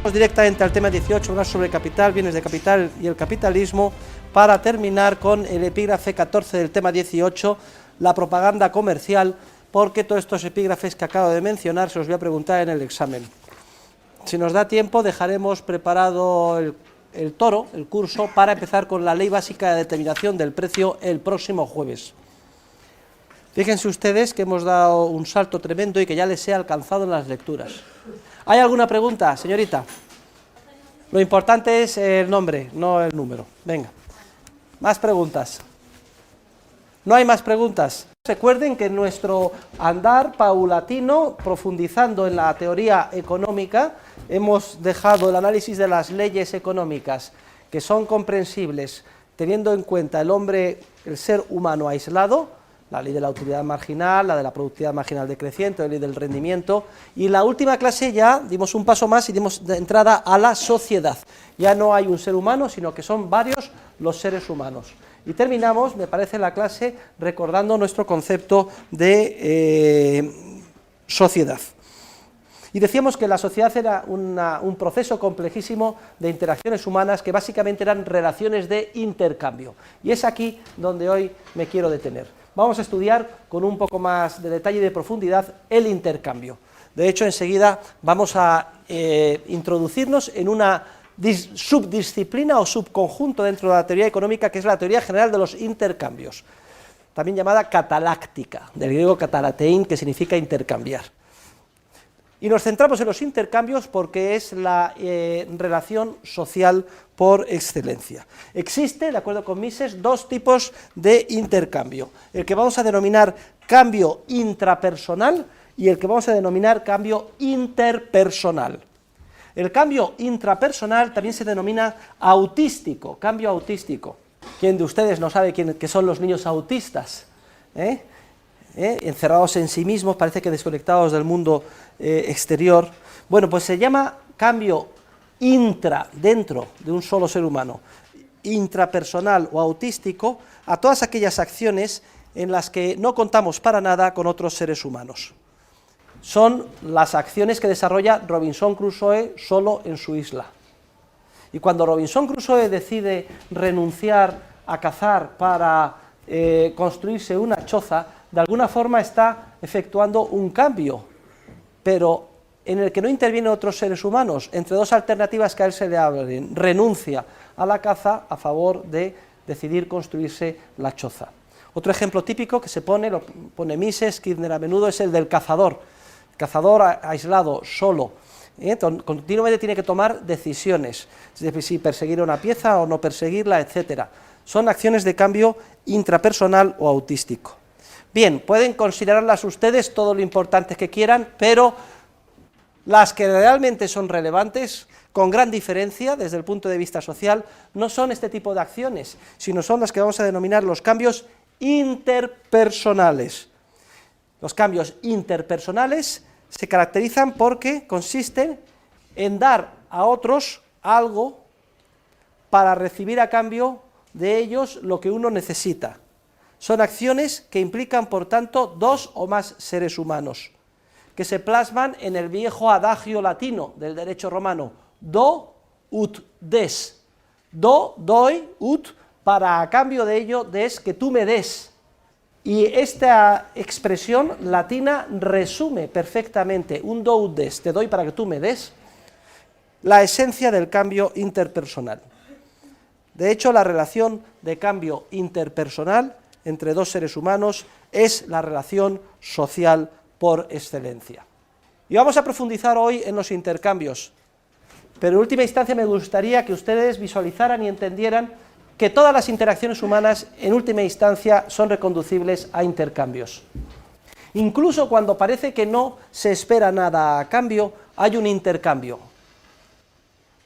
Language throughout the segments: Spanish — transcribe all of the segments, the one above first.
Vamos directamente al tema 18, hablar sobre capital, bienes de capital y el capitalismo, para terminar con el epígrafe 14 del tema 18, la propaganda comercial, porque todos estos epígrafes que acabo de mencionar se los voy a preguntar en el examen. Si nos da tiempo, dejaremos preparado el toro, el curso, para empezar con la ley básica de determinación del precio el próximo jueves. Fíjense ustedes que hemos dado un salto tremendo y que ya les he alcanzado en las lecturas. ¿Hay alguna pregunta, señorita? Lo importante es el nombre, no el número. Venga. Más preguntas. ¿No hay más preguntas? Recuerden que en nuestro andar paulatino, profundizando en la teoría económica, hemos dejado el análisis de las leyes económicas, que son comprensibles, teniendo en cuenta el hombre, el ser humano aislado, la ley de la utilidad marginal, la de la productividad marginal decreciente, la ley del rendimiento, y en la última clase ya dimos un paso más y dimos de entrada a la sociedad. Ya no hay un ser humano, sino que son varios los seres humanos. Y terminamos, me parece, la clase recordando nuestro concepto de sociedad. Y decíamos que la sociedad era un proceso complejísimo de interacciones humanas que básicamente eran relaciones de intercambio. Y es aquí donde hoy me quiero detener. Vamos a estudiar con un poco más de detalle y de profundidad el intercambio. De hecho, enseguida vamos a introducirnos en una subdisciplina o subconjunto dentro de la teoría económica, que es la teoría general de los intercambios, también llamada cataláctica, del griego katalatein, que significa intercambiar. Y nos centramos en los intercambios porque es la relación social por excelencia. Existe, de acuerdo con Mises, dos tipos de intercambio: el que vamos a denominar cambio intrapersonal y el que vamos a denominar cambio interpersonal. El cambio intrapersonal también se denomina autístico, cambio autístico. ¿Quién de ustedes no sabe qué son los niños autistas? Encerrados en sí mismos, parece que desconectados del mundo exterior. Bueno, pues se llama cambio dentro de un solo ser humano, intrapersonal o autístico, a todas aquellas acciones en las que no contamos para nada con otros seres humanos. Son las acciones que desarrolla Robinson Crusoe solo en su isla. Y cuando Robinson Crusoe decide renunciar a cazar para construirse una choza, de alguna forma está efectuando un cambio, pero en el que no intervienen otros seres humanos, entre dos alternativas que a él se le abren: renuncia a la caza a favor de decidir construirse la choza. Otro ejemplo típico que se pone, lo pone Mises, Kirchner a menudo, es el del cazador. El cazador aislado, solo, continuamente tiene que tomar decisiones, es decir, si perseguir una pieza o no perseguirla, etc. Son acciones de cambio intrapersonal o autístico. Bien, pueden considerarlas ustedes todo lo importantes que quieran, pero las que realmente son relevantes, con gran diferencia desde el punto de vista social, no son este tipo de acciones, sino son las que vamos a denominar los cambios interpersonales. Los cambios interpersonales se caracterizan porque consisten en dar a otros algo para recibir a cambio de ellos lo que uno necesita. Son acciones que implican, por tanto, dos o más seres humanos, que se plasman en el viejo adagio latino del derecho romano: do ut des. Do, doy, ut, para a cambio de ello, des, que tú me des. Y esta expresión latina resume perfectamente, un do ut des, te doy para que tú me des, la esencia del cambio interpersonal. De hecho, la relación de cambio interpersonal entre dos seres humanos es la relación social por excelencia. Y vamos a profundizar hoy en los intercambios, pero en última instancia me gustaría que ustedes visualizaran y entendieran que todas las interacciones humanas en última instancia son reconducibles a intercambios. Incluso cuando parece que no se espera nada a cambio, hay un intercambio.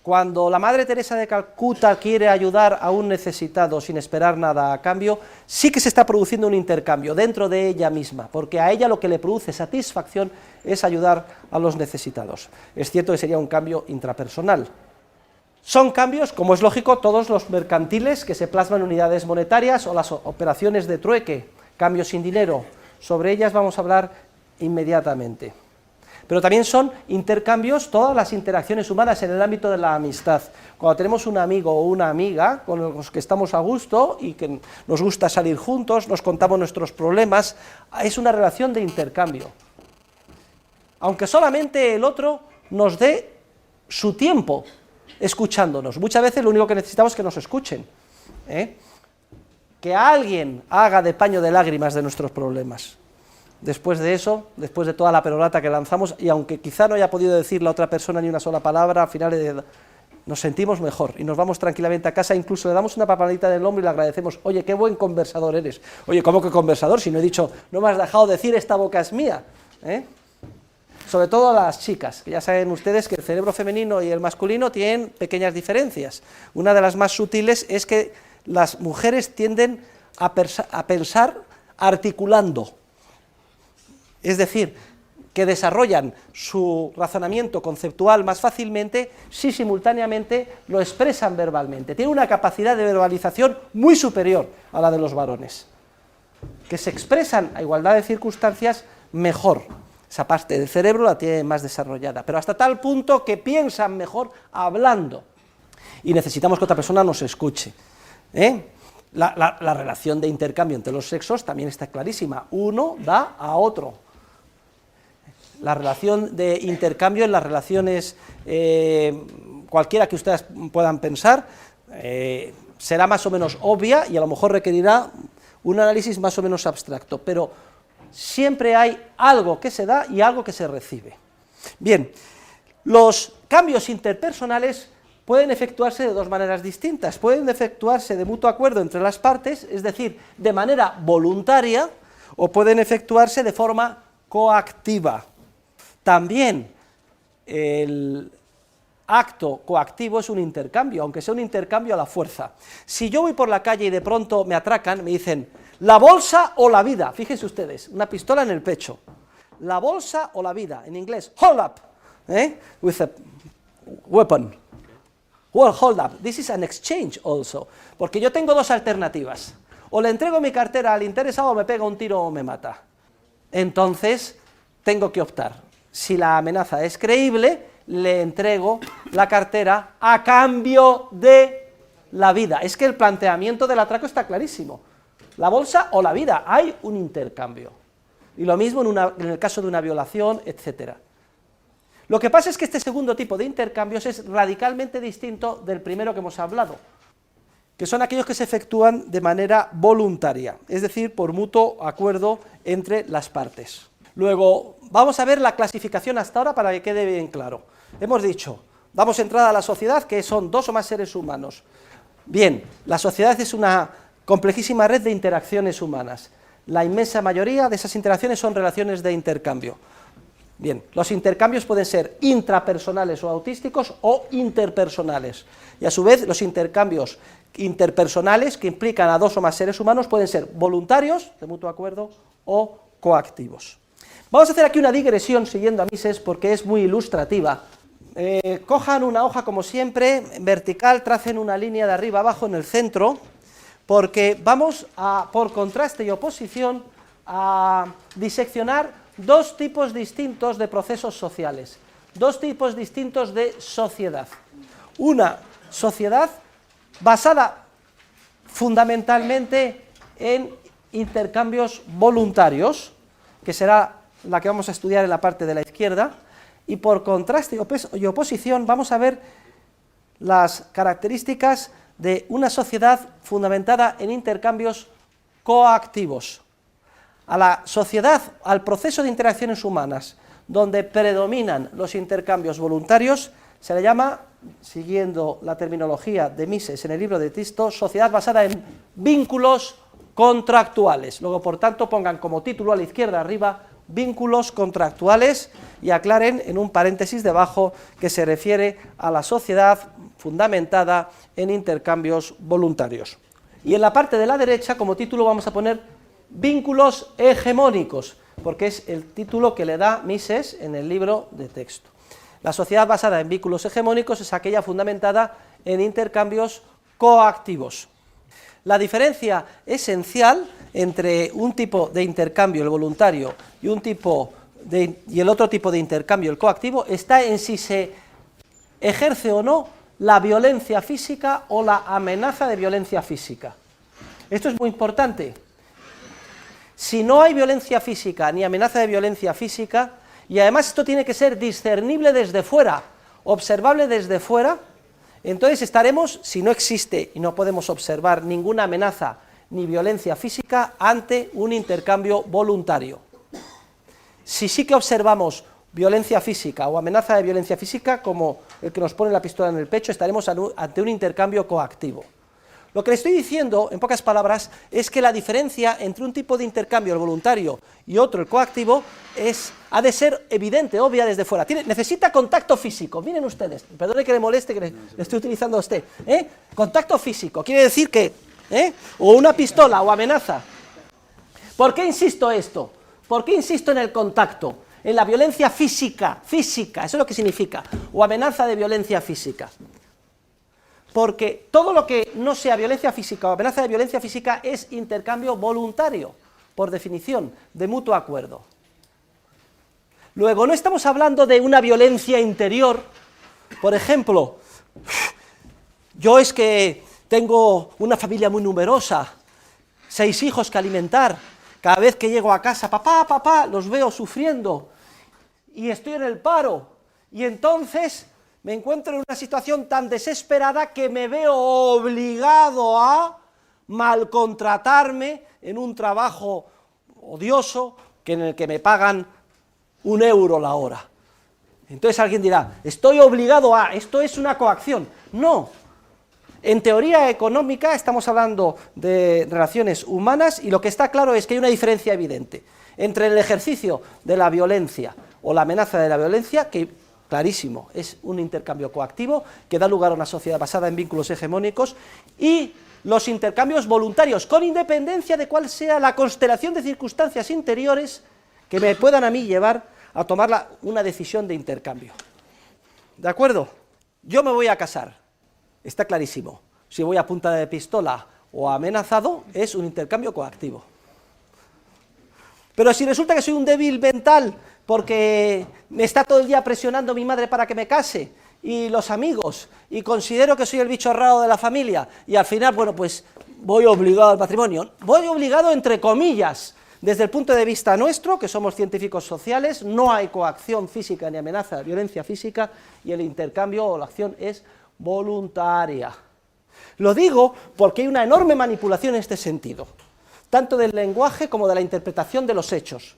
Cuando la Madre Teresa de Calcuta quiere ayudar a un necesitado sin esperar nada a cambio, sí que se está produciendo un intercambio dentro de ella misma, porque a ella lo que le produce satisfacción es ayudar a los necesitados. Es cierto que sería un cambio intrapersonal. Son cambios, como es lógico, todos los mercantiles que se plasman en unidades monetarias o las operaciones de trueque, cambios sin dinero. Sobre ellas vamos a hablar inmediatamente. Pero también son intercambios, todas las interacciones humanas en el ámbito de la amistad. Cuando tenemos un amigo o una amiga con los que estamos a gusto y que nos gusta salir juntos, nos contamos nuestros problemas, es una relación de intercambio. Aunque solamente el otro nos dé su tiempo escuchándonos. Muchas veces lo único que necesitamos es que nos escuchen, que alguien haga de paño de lágrimas de nuestros problemas. Después de eso, después de toda la perorata que lanzamos, y aunque quizá no haya podido decir la otra persona ni una sola palabra, al final nos sentimos mejor y nos vamos tranquilamente a casa, incluso le damos una palmadita del hombro y le agradecemos: oye, qué buen conversador eres. Oye, ¿cómo que conversador? Si no he dicho, no me has dejado decir, esta boca es mía, Sobre todo a las chicas, que ya saben ustedes que el cerebro femenino y el masculino tienen pequeñas diferencias. Una de las más sutiles es que las mujeres tienden a pensar articulando, es decir, que desarrollan su razonamiento conceptual más fácilmente si simultáneamente lo expresan verbalmente. Tienen una capacidad de verbalización muy superior a la de los varones, que se expresan a igualdad de circunstancias mejor. Esa parte del cerebro la tiene más desarrollada, pero hasta tal punto que piensan mejor hablando. Y necesitamos que otra persona nos escuche. La relación de intercambio entre los sexos también está clarísima. Uno da a otro. La relación de intercambio en las relaciones, cualquiera que ustedes puedan pensar, será más o menos obvia y a lo mejor requerirá un análisis más o menos abstracto, pero siempre hay algo que se da y algo que se recibe. Bien, los cambios interpersonales pueden efectuarse de dos maneras distintas. Pueden efectuarse de mutuo acuerdo entre las partes, es decir, de manera voluntaria, o pueden efectuarse de forma coactiva. También el acto coactivo es un intercambio, aunque sea un intercambio a la fuerza. Si yo voy por la calle y de pronto me atracan, me dicen: ¿la bolsa o la vida? Fíjense ustedes, una pistola en el pecho. La bolsa o la vida, en inglés, hold up, with a weapon. Well, hold up, this is an exchange also, porque yo tengo dos alternativas: o le entrego mi cartera al interesado o me pega un tiro o me mata. Entonces, tengo que optar. Si la amenaza es creíble, le entrego la cartera a cambio de la vida. Es que el planteamiento del atraco está clarísimo. La bolsa o la vida, hay un intercambio. Y lo mismo en el caso de una violación, etcétera. Lo que pasa es que este segundo tipo de intercambios es radicalmente distinto del primero que hemos hablado, que son aquellos que se efectúan de manera voluntaria, es decir, por mutuo acuerdo entre las partes. Luego, vamos a ver la clasificación hasta ahora para que quede bien claro. Hemos dicho, damos entrada a la sociedad, que son dos o más seres humanos. Bien, la sociedad es una complejísima red de interacciones humanas. La inmensa mayoría de esas interacciones son relaciones de intercambio. Bien, los intercambios pueden ser intrapersonales o autísticos o interpersonales. Y a su vez, los intercambios interpersonales que implican a dos o más seres humanos pueden ser voluntarios, de mutuo acuerdo, o coactivos. Vamos a hacer aquí una digresión siguiendo a Mises porque es muy ilustrativa. Cojan una hoja como siempre, en vertical, tracen una línea de arriba abajo en el centro, porque vamos a, por contraste y oposición, a diseccionar dos tipos distintos de procesos sociales, dos tipos distintos de sociedad. Una sociedad basada fundamentalmente en intercambios voluntarios, que será la que vamos a estudiar en la parte de la izquierda, y por contraste y oposición vamos a ver las características de una sociedad fundamentada en intercambios coactivos. A la sociedad, al proceso de interacciones humanas, donde predominan los intercambios voluntarios, se le llama, siguiendo la terminología de Mises en el libro de Tisto, sociedad basada en vínculos contractuales. Luego, por tanto, pongan como título a la izquierda arriba, vínculos contractuales, y aclaren en un paréntesis debajo que se refiere a la sociedad fundamentada en intercambios voluntarios. Y en la parte de la derecha, como título, vamos a poner vínculos hegemónicos, porque es el título que le da Mises en el libro de texto. La sociedad basada en vínculos hegemónicos es aquella fundamentada en intercambios coactivos. La diferencia esencial entre un tipo de intercambio, el voluntario, y un tipo y el otro tipo de intercambio, el coactivo, está en si se ejerce o no la violencia física o la amenaza de violencia física. Esto es muy importante. Si no hay violencia física ni amenaza de violencia física, y además esto tiene que ser discernible desde fuera, observable desde fuera, entonces estaremos, si no existe y no podemos observar ninguna amenaza ni violencia física, ante un intercambio voluntario. Si sí que observamos violencia física o amenaza de violencia física, como el que nos pone la pistola en el pecho, estaremos ante un intercambio coactivo. Lo que le estoy diciendo, en pocas palabras, es que la diferencia entre un tipo de intercambio, el voluntario, y otro, el coactivo, ha de ser evidente, obvia desde fuera. Necesita contacto físico. Miren ustedes, perdone que le moleste que le estoy utilizando a usted. Contacto físico, quiere decir que, o una pistola o amenaza. ¿Por qué insisto esto? ¿Por qué insisto en el contacto? En la violencia física, eso es lo que significa, o amenaza de violencia física. Porque todo lo que no sea violencia física o amenaza de violencia física es intercambio voluntario, por definición, de mutuo acuerdo. Luego, no estamos hablando de una violencia interior. Por ejemplo, yo es que tengo una familia muy numerosa, 6 hijos que alimentar, cada vez que llego a casa, papá, los veo sufriendo, y estoy en el paro, y entonces me encuentro en una situación tan desesperada que me veo obligado a malcontratarme en un trabajo odioso en el que me pagan 1 euro la hora. Entonces alguien dirá, estoy obligado a, esto es una coacción. No, en teoría económica estamos hablando de relaciones humanas y lo que está claro es que hay una diferencia evidente entre el ejercicio de la violencia o la amenaza de la violencia, que clarísimo, es un intercambio coactivo que da lugar a una sociedad basada en vínculos hegemónicos, y los intercambios voluntarios, con independencia de cuál sea la constelación de circunstancias interiores que me puedan a mí llevar a tomar una decisión de intercambio. ¿De acuerdo? Yo me voy a casar, está clarísimo, si voy a punta de pistola o amenazado, es un intercambio coactivo. Pero si resulta que soy un débil mental, porque me está todo el día presionando mi madre para que me case, y los amigos, y considero que soy el bicho raro de la familia, y al final, bueno, pues voy obligado al matrimonio. Voy obligado entre comillas. Desde el punto de vista nuestro, que somos científicos sociales, no hay coacción física ni amenaza de violencia física, y el intercambio o la acción es voluntaria. Lo digo porque hay una enorme manipulación en este sentido, tanto del lenguaje como de la interpretación de los hechos.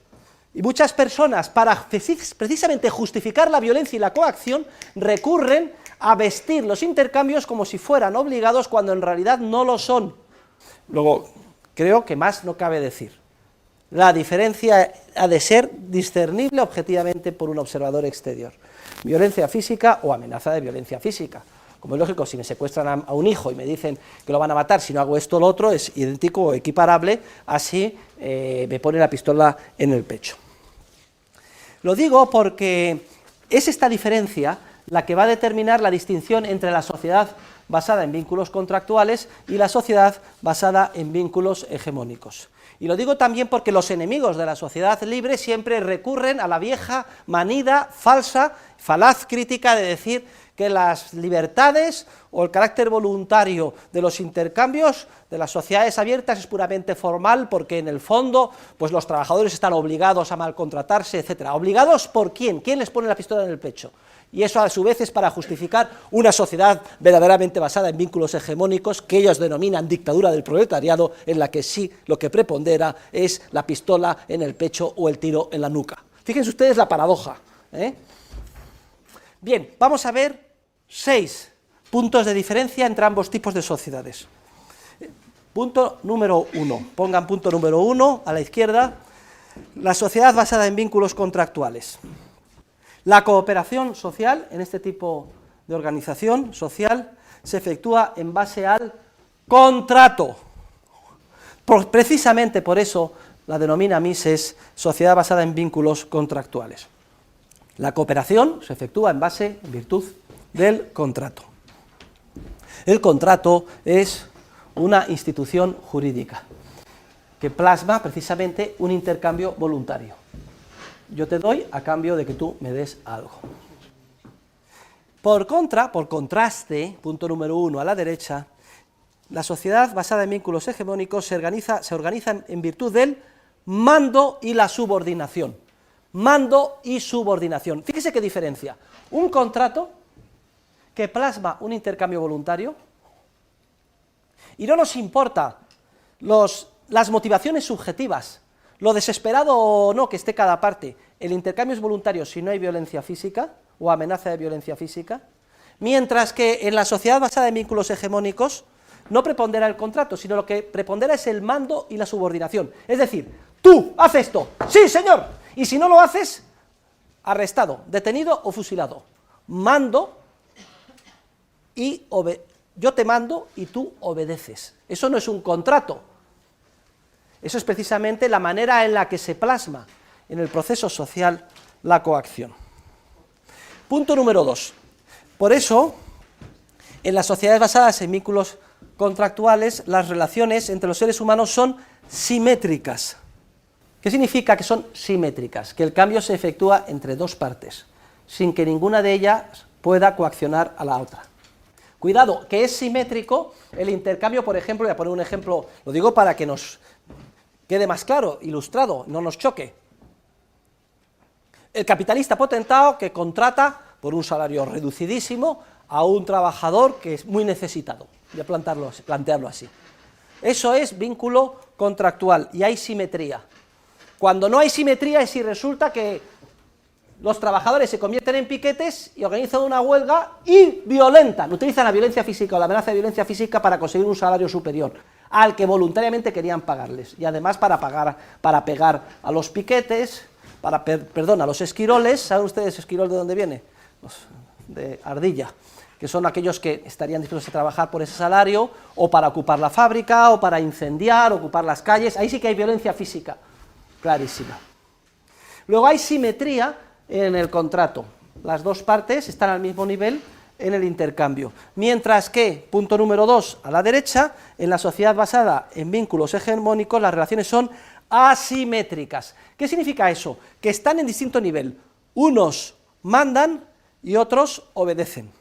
Y muchas personas, para precisamente justificar la violencia y la coacción, recurren a vestir los intercambios como si fueran obligados, cuando en realidad no lo son. Luego, creo que más no cabe decir. La diferencia ha de ser discernible objetivamente por un observador exterior. Violencia física o amenaza de violencia física. Como es lógico, si me secuestran a un hijo y me dicen que lo van a matar si no hago esto o lo otro, es idéntico o equiparable, así me pone la pistola en el pecho. Lo digo porque es esta diferencia la que va a determinar la distinción entre la sociedad basada en vínculos contractuales y la sociedad basada en vínculos hegemónicos. Y lo digo también porque los enemigos de la sociedad libre siempre recurren a la vieja, manida, falaz crítica de decir que las libertades o el carácter voluntario de los intercambios de las sociedades abiertas es puramente formal, porque en el fondo pues los trabajadores están obligados a malcontratarse, etcétera. ¿Obligados por quién? ¿Quién les pone la pistola en el pecho? Y eso a su vez es para justificar una sociedad verdaderamente basada en vínculos hegemónicos que ellos denominan dictadura del proletariado, en la que sí lo que prepondera es la pistola en el pecho o el tiro en la nuca. Fíjense ustedes la paradoja. Bien, vamos a ver 6 puntos de diferencia entre ambos tipos de sociedades. Punto número 1, pongan punto número 1 a la izquierda, la sociedad basada en vínculos contractuales. La cooperación social, en este tipo de organización social, se efectúa en base al contrato. Precisamente por eso la denomina Mises sociedad basada en vínculos contractuales. La cooperación se efectúa en virtud del contrato. El contrato es una institución jurídica que plasma precisamente un intercambio voluntario. Yo te doy a cambio de que tú me des algo. Por contraste, punto número 1 a la derecha, la sociedad basada en vínculos hegemónicos se organiza en virtud del mando y la subordinación. Mando y subordinación. Fíjese qué diferencia. Un contrato que plasma un intercambio voluntario y no nos importa las motivaciones subjetivas, lo desesperado o no que esté cada parte. El intercambio es voluntario si no hay violencia física o amenaza de violencia física, mientras que en la sociedad basada en vínculos hegemónicos no prepondera el contrato, sino lo que prepondera es el mando y la subordinación. Es decir, tú, haz esto, sí señor, y si no lo haces, arrestado, detenido o fusilado. Mando y yo te mando y tú obedeces. Eso no es un contrato. Eso es precisamente la manera en la que se plasma en el proceso social la coacción. Punto número 2. Por eso, en las sociedades basadas en vínculos contractuales, las relaciones entre los seres humanos son simétricas. ¿Qué significa que son simétricas? Que el cambio se efectúa entre dos partes, sin que ninguna de ellas pueda coaccionar a la otra. Cuidado, que es simétrico el intercambio, por ejemplo, voy a poner un ejemplo, lo digo para que nos quede más claro, ilustrado, no nos choque. El capitalista potentado que contrata por un salario reducidísimo a un trabajador que es muy necesitado, voy a plantearlo así. Eso es vínculo contractual y hay simetría. Cuando no hay simetría es si resulta que los trabajadores se convierten en piquetes y organizan una huelga y violentan, utilizan la violencia física o la amenaza de violencia física para conseguir un salario superior al que voluntariamente querían pagarles, y además para pegar a los piquetes, a los esquiroles. ¿Saben ustedes esquirol de dónde viene? De ardilla, que son aquellos que estarían dispuestos a trabajar por ese salario, o para ocupar la fábrica, o para incendiar, ocupar las calles. Ahí sí que hay violencia física, clarísima. Luego hay simetría en el contrato, las dos partes están al mismo nivel en el intercambio, mientras que, punto número 2, a la derecha, en la sociedad basada en vínculos hegemónicos, las relaciones son asimétricas. ¿Qué significa eso? Que están en distinto nivel, unos mandan y otros obedecen.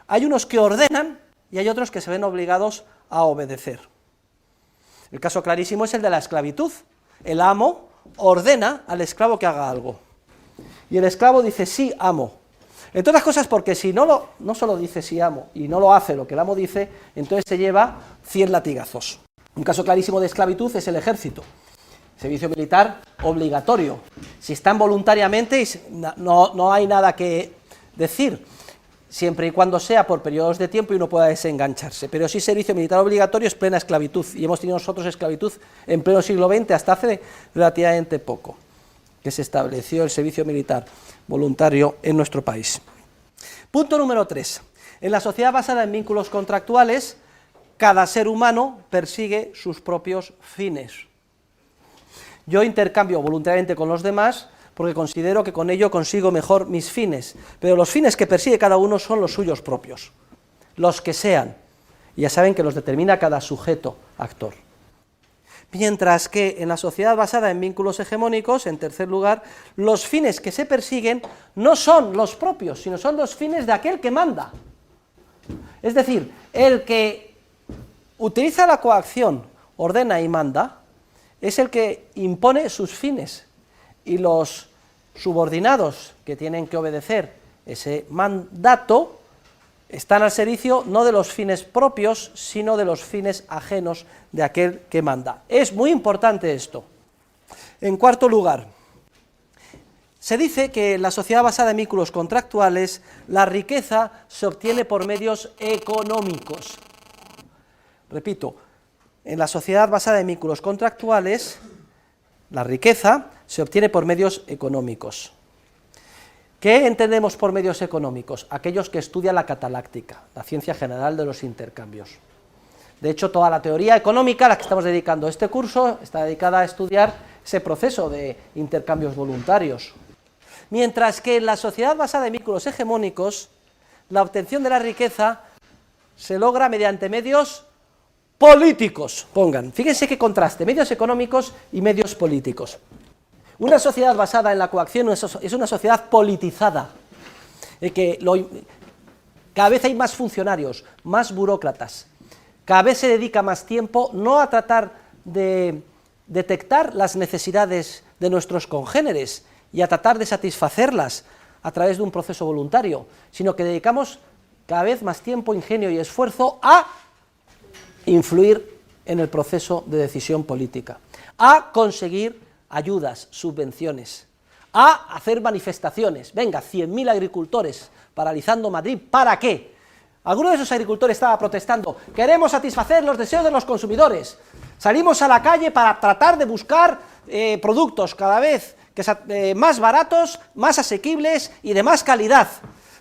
Hay unos que ordenan y hay otros que se ven obligados a obedecer. El caso clarísimo es el de la esclavitud. El amo ordena al esclavo que haga algo, y el esclavo dice sí, amo. Entre otras cosas porque si no solo dice sí, amo, y no lo hace lo que el amo dice, entonces se lleva 100 latigazos. Un caso clarísimo de esclavitud es el ejército, servicio militar obligatorio. Si están voluntariamente, no hay nada que decir, siempre y cuando sea por periodos de tiempo y uno pueda desengancharse, pero si servicio militar obligatorio es plena esclavitud, y hemos tenido nosotros esclavitud en pleno siglo XX hasta hace relativamente poco, que se estableció el servicio militar voluntario en nuestro país. Punto número 3. En la sociedad basada en vínculos contractuales, cada ser humano persigue sus propios fines. Yo intercambio voluntariamente con los demás porque considero que con ello consigo mejor mis fines, pero los fines que persigue cada uno son los suyos propios, los que sean, y ya saben que los determina cada sujeto actor. Mientras que en la sociedad basada en vínculos hegemónicos, en tercer lugar, los fines que se persiguen no son los propios, sino son los fines de aquel que manda. Es decir, el que utiliza la coacción, ordena y manda, es el que impone sus fines, y los subordinados que tienen que obedecer ese mandato están al servicio no de los fines propios, sino de los fines ajenos de aquel que manda. Es muy importante esto. En cuarto lugar, se dice que en la sociedad basada en vínculos contractuales, la riqueza se obtiene por medios económicos. Repito, en la sociedad basada en vínculos contractuales, la riqueza se obtiene por medios económicos. ¿Qué entendemos por medios económicos? Aquellos que estudian la cataláctica, la ciencia general de los intercambios. De hecho, toda la teoría económica a la que estamos dedicando este curso está dedicada a estudiar ese proceso de intercambios voluntarios. Mientras que en la sociedad basada en vínculos hegemónicos, la obtención de la riqueza se logra mediante medios políticos. Fíjense qué contraste, medios económicos y medios políticos. Una sociedad basada en la coacción es una sociedad politizada, cada vez hay más funcionarios, más burócratas, cada vez se dedica más tiempo no a tratar de detectar las necesidades de nuestros congéneres y a tratar de satisfacerlas a través de un proceso voluntario, sino que dedicamos cada vez más tiempo, ingenio y esfuerzo a influir en el proceso de decisión política, a conseguir ayudas, subvenciones, a hacer manifestaciones. Venga, 100.000 agricultores paralizando Madrid, ¿para qué? Alguno de esos agricultores estaba protestando, queremos satisfacer los deseos de los consumidores, salimos a la calle para tratar de buscar productos cada vez más baratos, más asequibles y de más calidad.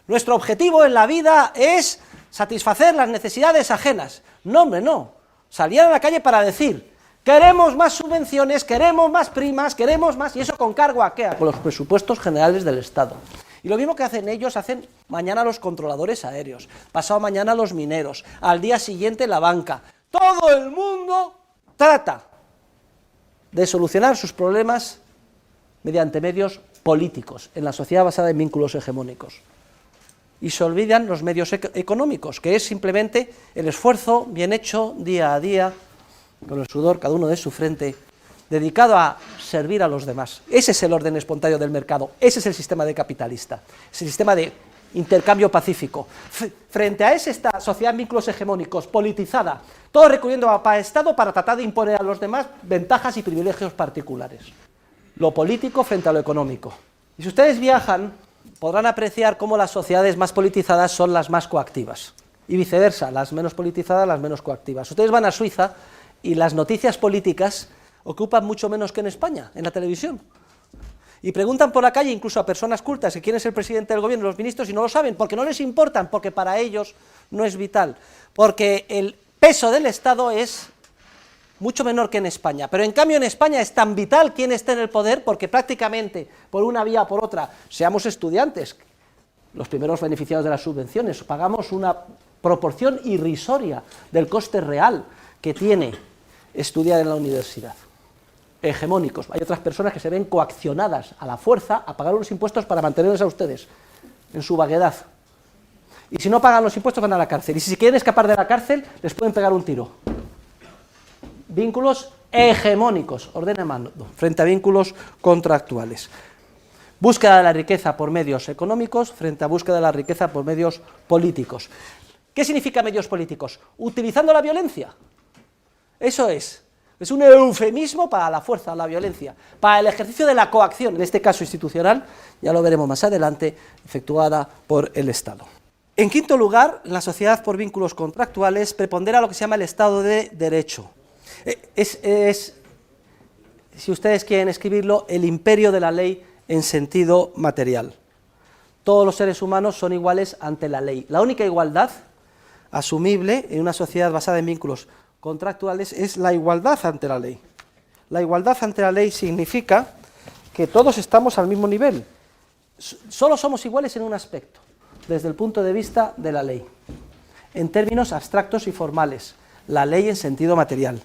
Nuestro objetivo en la vida es satisfacer las necesidades ajenas. No, hombre, no. Salían a la calle para decir, queremos más subvenciones, queremos más primas, queremos más... ¿Y eso con cargo a qué? A los presupuestos generales del Estado. Y lo mismo que hacen ellos, hacen mañana los controladores aéreos, pasado mañana los mineros, al día siguiente la banca. Todo el mundo trata de solucionar sus problemas mediante medios políticos, en la sociedad basada en vínculos hegemónicos. Y se olvidan los medios económicos, que es simplemente el esfuerzo bien hecho día a día, con el sudor cada uno de su frente, dedicado a servir a los demás. Ese es el orden espontáneo del mercado, ese es el sistema de capitalista, es el sistema de intercambio pacífico. Frente a esta sociedad en vínculos hegemónicos, politizada, todo recurriendo a Estado para tratar de imponer a los demás ventajas y privilegios particulares. Lo político frente a lo económico. Y si ustedes viajan, podrán apreciar cómo las sociedades más politizadas son las más coactivas, y viceversa, las menos politizadas, las menos coactivas. Ustedes van a Suiza y las noticias políticas ocupan mucho menos que en España, en la televisión. Y preguntan por la calle incluso a personas cultas quién es el presidente del gobierno, los ministros, y no lo saben, porque no les importan, porque para ellos no es vital, porque el peso del Estado es mucho menor que en España, pero en cambio en España es tan vital quién esté en el poder, porque prácticamente por una vía o por otra, seamos estudiantes, los primeros beneficiados de las subvenciones, pagamos una proporción irrisoria del coste real que tiene estudiar en la universidad. Hegemónicos, hay otras personas que se ven coaccionadas a la fuerza a pagar unos impuestos para mantenerlos a ustedes en su vaguedad, y si no pagan los impuestos van a la cárcel, y si quieren escapar de la cárcel les pueden pegar un tiro. Vínculos hegemónicos, ordena mando, frente a vínculos contractuales. Búsqueda de la riqueza por medios económicos frente a búsqueda de la riqueza por medios políticos. ¿Qué significa medios políticos? Utilizando la violencia. Eso es un eufemismo para la fuerza, la violencia, para el ejercicio de la coacción, en este caso institucional, ya lo veremos más adelante, efectuada por el Estado. En quinto lugar, en la sociedad por vínculos contractuales prepondera lo que se llama el Estado de Derecho. Si ustedes quieren escribirlo, el imperio de la ley en sentido material. Todos los seres humanos son iguales ante la ley. La única igualdad asumible en una sociedad basada en vínculos contractuales es la igualdad ante la ley. La igualdad ante la ley significa que todos estamos al mismo nivel. Solo somos iguales en un aspecto, desde el punto de vista de la ley, en términos abstractos y formales, la ley en sentido material.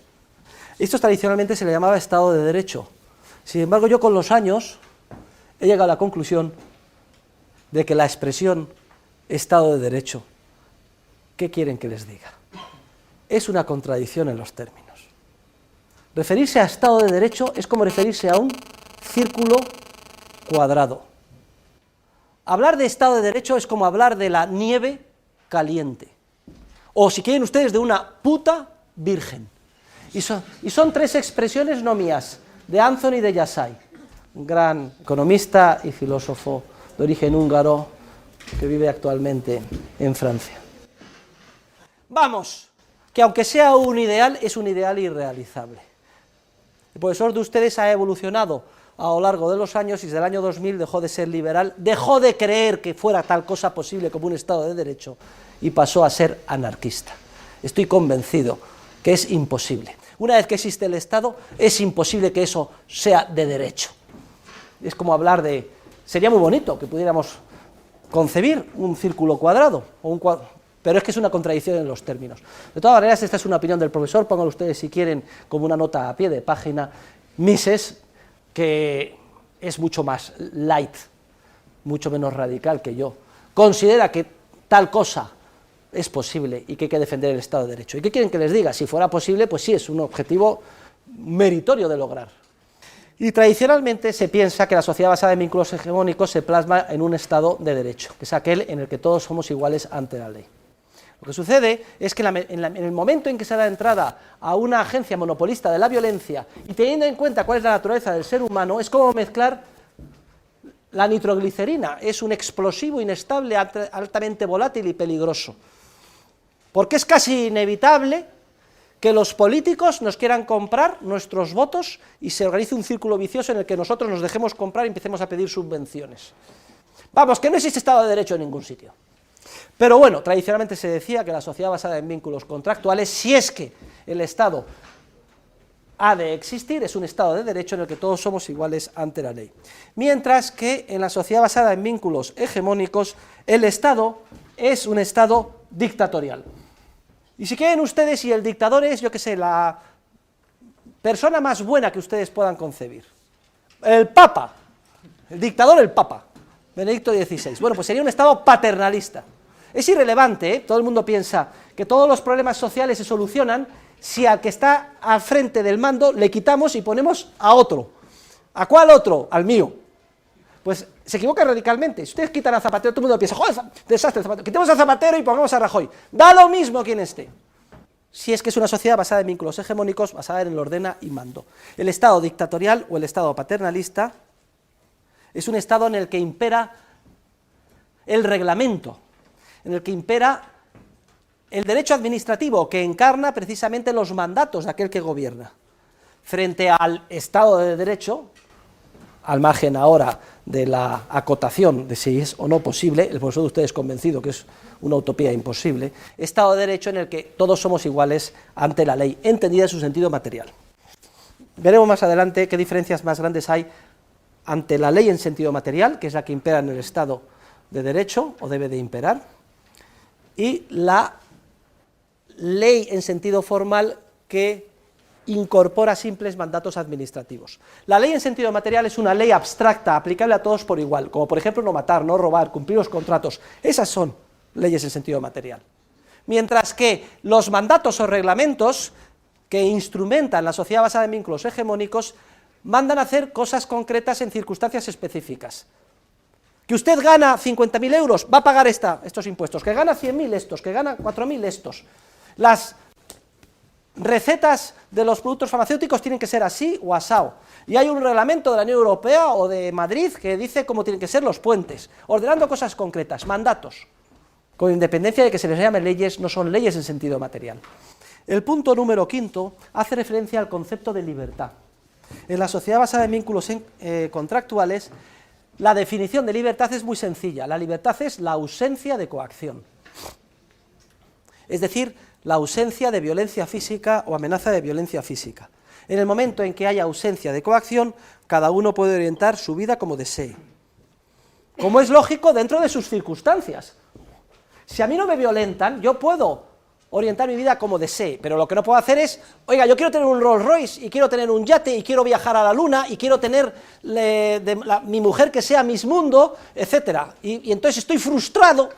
Esto tradicionalmente se le llamaba Estado de Derecho. Sin embargo, yo con los años he llegado a la conclusión de que la expresión Estado de Derecho, ¿qué quieren que les diga? Es una contradicción en los términos. Referirse a Estado de Derecho es como referirse a un círculo cuadrado. Hablar de Estado de Derecho es como hablar de la nieve caliente. O si quieren ustedes, de una puta virgen. Y son tres expresiones no mías, de Anthony de Yassay, un gran economista y filósofo de origen húngaro que vive actualmente en Francia. Vamos, que aunque sea un ideal, es un ideal irrealizable. El profesor de ustedes ha evolucionado a lo largo de los años y desde el año 2000 dejó de ser liberal, dejó de creer que fuera tal cosa posible como un Estado de Derecho y pasó a ser anarquista. Estoy convencido que es imposible. Una vez que existe el Estado, es imposible que eso sea de derecho. Es como hablar de... Sería muy bonito que pudiéramos concebir un círculo cuadrado, pero es que es una contradicción en los términos. De todas maneras, esta es una opinión del profesor, pónganlo ustedes si quieren como una nota a pie de página. Mises, que es mucho más light, mucho menos radical que yo, considera que tal cosa es posible y que hay que defender el Estado de Derecho. ¿Y qué quieren que les diga? Si fuera posible, pues sí, es un objetivo meritorio de lograr. Y tradicionalmente se piensa que la sociedad basada en vínculos hegemónicos se plasma en un Estado de Derecho, que es aquel en el que todos somos iguales ante la ley. Lo que sucede es que en el momento en que se da entrada a una agencia monopolista de la violencia y teniendo en cuenta cuál es la naturaleza del ser humano, es como mezclar la nitroglicerina, es un explosivo inestable, altamente volátil y peligroso, porque es casi inevitable que los políticos nos quieran comprar nuestros votos y se organice un círculo vicioso en el que nosotros nos dejemos comprar y empecemos a pedir subvenciones. Vamos, que no existe Estado de Derecho en ningún sitio. Pero bueno, tradicionalmente se decía que la sociedad basada en vínculos contractuales, si es que el Estado ha de existir, es un Estado de Derecho en el que todos somos iguales ante la ley. Mientras que en la sociedad basada en vínculos hegemónicos, el Estado es un Estado dictatorial. Y si quieren ustedes, y el dictador es, yo qué sé, la persona más buena que ustedes puedan concebir. El Papa, el dictador, el Papa, Benedicto XVI. Bueno, pues sería un Estado paternalista. Es irrelevante, ¿eh? Todo el mundo piensa que todos los problemas sociales se solucionan si al que está al frente del mando le quitamos y ponemos a otro. ¿A cuál otro? Al mío. Pues se equivoca radicalmente. Si ustedes quitan a Zapatero, todo el mundo piensa, joder, desastre Zapatero, quitemos a Zapatero y pongamos a Rajoy. Da lo mismo quien esté. Si es que es una sociedad basada en vínculos hegemónicos, basada en el ordena y mando. El Estado dictatorial o el Estado paternalista es un Estado en el que impera el reglamento, en el que impera el derecho administrativo, que encarna precisamente los mandatos de aquel que gobierna. Frente al Estado de Derecho, al margen ahora de la acotación de si es o no posible, el profesor de ustedes convencido que es una utopía imposible, Estado de Derecho en el que todos somos iguales ante la ley, entendida en su sentido material. Veremos más adelante qué diferencias más grandes hay ante la ley en sentido material, que es la que impera en el Estado de Derecho, o debe de imperar, y la ley en sentido formal que incorpora simples mandatos administrativos. La ley en sentido material es una ley abstracta, aplicable a todos por igual, como por ejemplo no matar, no robar, cumplir los contratos. Esas son leyes en sentido material. Mientras que los mandatos o reglamentos que instrumentan la sociedad basada en vínculos hegemónicos mandan a hacer cosas concretas en circunstancias específicas. Que usted gana 50.000 euros, va a pagar estos impuestos, que gana 100.000 estos, que gana 4.000 estos. Las recetas de los productos farmacéuticos tienen que ser así o asao. Y hay un reglamento de la Unión Europea o de Madrid que dice cómo tienen que ser los puentes, ordenando cosas concretas, mandatos, con independencia de que se les llame leyes, no son leyes en sentido material. El punto número 5 hace referencia al concepto de libertad. En la sociedad basada en vínculos contractuales, la definición de libertad es muy sencilla. La libertad es la ausencia de coacción. Es decir, la ausencia de violencia física o amenaza de violencia física. En el momento en que haya ausencia de coacción, cada uno puede orientar su vida como desee. Como es lógico, dentro de sus circunstancias. Si a mí no me violentan, yo puedo orientar mi vida como desee, pero lo que no puedo hacer es, oiga, yo quiero tener un Rolls Royce, y quiero tener un yate, y quiero viajar a la luna, y quiero tener mi mujer que sea Miss Mundo, etcétera. Y entonces estoy frustrado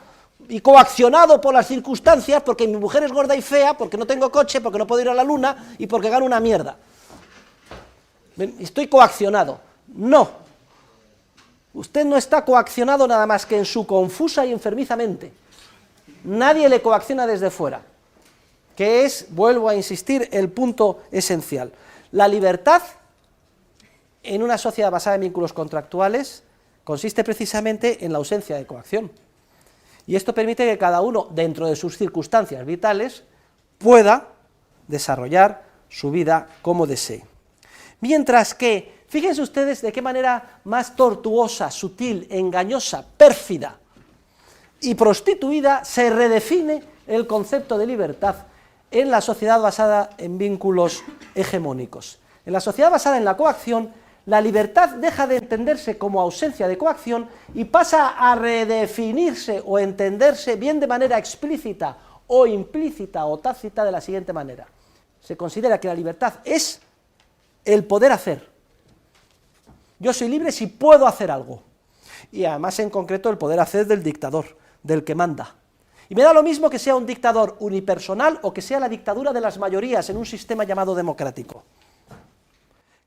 y coaccionado por las circunstancias, porque mi mujer es gorda y fea, porque no tengo coche, porque no puedo ir a la luna, y porque gano una mierda. Estoy coaccionado. No. Usted no está coaccionado nada más que en su confusa y enfermiza mente. Nadie le coacciona desde fuera. Que es, vuelvo a insistir, el punto esencial. La libertad en una sociedad basada en vínculos contractuales consiste precisamente en la ausencia de coacción. Y esto permite que cada uno, dentro de sus circunstancias vitales, pueda desarrollar su vida como desee. Mientras que, fíjense ustedes de qué manera más tortuosa, sutil, engañosa, pérfida y prostituida se redefine el concepto de libertad en la sociedad basada en vínculos hegemónicos. En la sociedad basada en la coacción, la libertad deja de entenderse como ausencia de coacción y pasa a redefinirse o entenderse bien de manera explícita o implícita o tácita de la siguiente manera. Se considera que la libertad es el poder hacer. Yo soy libre si puedo hacer algo. Y además en concreto el poder hacer del dictador, del que manda. Y me da lo mismo que sea un dictador unipersonal o que sea la dictadura de las mayorías en un sistema llamado democrático.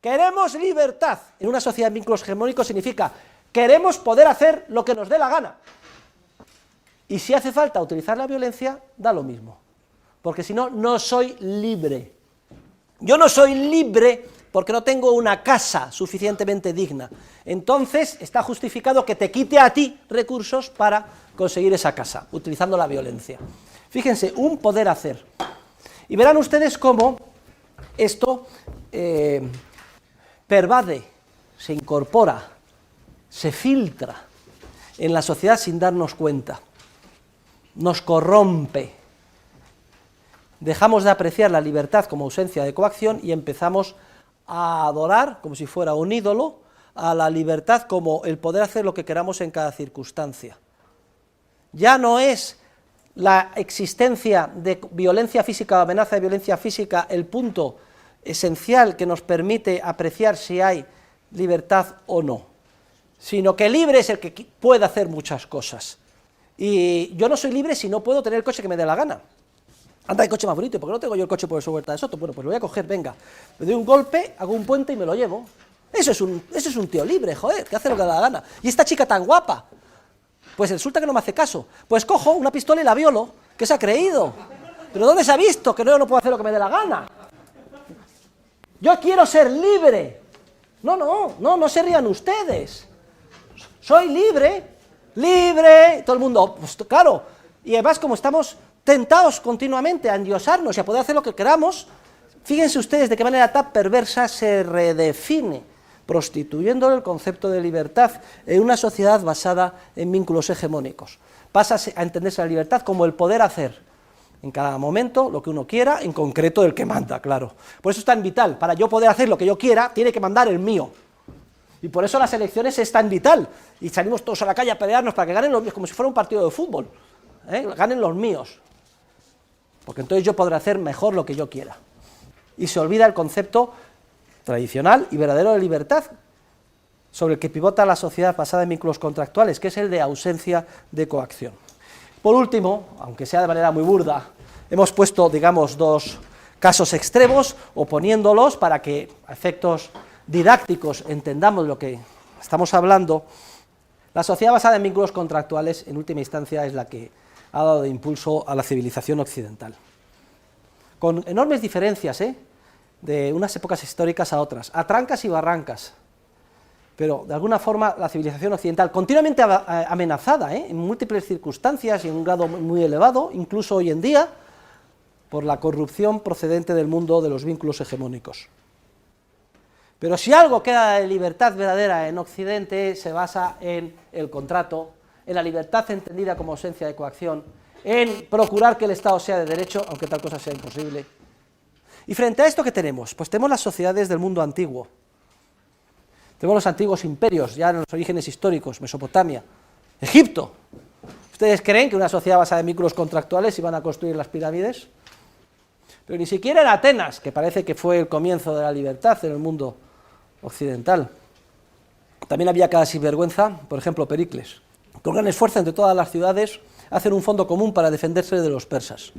Queremos libertad. En una sociedad de vínculos hegemónicos significa queremos poder hacer lo que nos dé la gana. Y si hace falta utilizar la violencia, da lo mismo. Porque si no, no soy libre. Yo no soy libre porque no tengo una casa suficientemente digna. Entonces está justificado que te quite a ti recursos para conseguir esa casa, utilizando la violencia. Fíjense, un poder hacer. Y verán ustedes cómo esto pervade, se incorpora, se filtra en la sociedad sin darnos cuenta. Nos corrompe. Dejamos de apreciar la libertad como ausencia de coacción y empezamos a adorar, como si fuera un ídolo, a la libertad como el poder hacer lo que queramos en cada circunstancia. Ya no es la existencia de violencia física o amenaza de violencia física el punto esencial que nos permite apreciar si hay libertad o no, sino que libre es el que puede hacer muchas cosas. Y yo no soy libre si no puedo tener el coche que me dé la gana. Anda, el coche más bonito, ¿por qué no tengo yo el coche por esa Huerta de Soto? Bueno, pues lo voy a coger, venga, le doy un golpe, hago un puente y me lo llevo. Eso es un tío libre, joder, que hace lo que le da la gana. Y esta chica tan guapa, pues resulta que no me hace caso. Pues cojo una pistola y la violo, ¿qué se ha creído? ¿Pero dónde se ha visto que no puedo hacer lo que me dé la gana? Yo quiero ser libre. No se rían ustedes. Soy libre, todo el mundo, pues claro, y además como estamos tentados continuamente a endiosarnos y a poder hacer lo que queramos, fíjense ustedes de qué manera tan perversa se redefine, prostituyendo el concepto de libertad en una sociedad basada en vínculos hegemónicos. Pasa a entenderse la libertad como el poder hacer en cada momento lo que uno quiera, en concreto el que manda, claro. Por eso es tan vital, para yo poder hacer lo que yo quiera, tiene que mandar el mío. Y por eso las elecciones es tan vital, y salimos todos a la calle a pelearnos para que ganen los míos, como si fuera un partido de fútbol, ganen los míos, porque entonces yo podré hacer mejor lo que yo quiera. Y se olvida el concepto tradicional y verdadero de libertad, sobre el que pivota la sociedad basada en vínculos contractuales, que es el de ausencia de coacción. Por último, aunque sea de manera muy burda, hemos puesto, digamos, dos casos extremos, oponiéndolos para que a efectos didácticos entendamos lo que estamos hablando. La sociedad basada en vínculos contractuales, en última instancia, es la que ha dado impulso a la civilización occidental. Con enormes diferencias, de unas épocas históricas a otras, a trancas y barrancas. Pero, de alguna forma, la civilización occidental, continuamente amenazada, en múltiples circunstancias y en un grado muy elevado, incluso hoy en día, por la corrupción procedente del mundo de los vínculos hegemónicos. Pero si algo queda de libertad verdadera en Occidente, se basa en el contrato, en la libertad entendida como ausencia de coacción, en procurar que el Estado sea de derecho, aunque tal cosa sea imposible. Y frente a esto, ¿qué tenemos? Pues tenemos las sociedades del mundo antiguo. Tenemos los antiguos imperios, ya en los orígenes históricos, Mesopotamia, Egipto. ¿Ustedes creen que una sociedad basada en vínculos contractuales iban a construir las pirámides? Pero ni siquiera en Atenas, que parece que fue el comienzo de la libertad en el mundo occidental. También había cada sinvergüenza, por ejemplo Pericles. Con gran esfuerzo entre todas las ciudades hacen un fondo común para defenderse de los persas.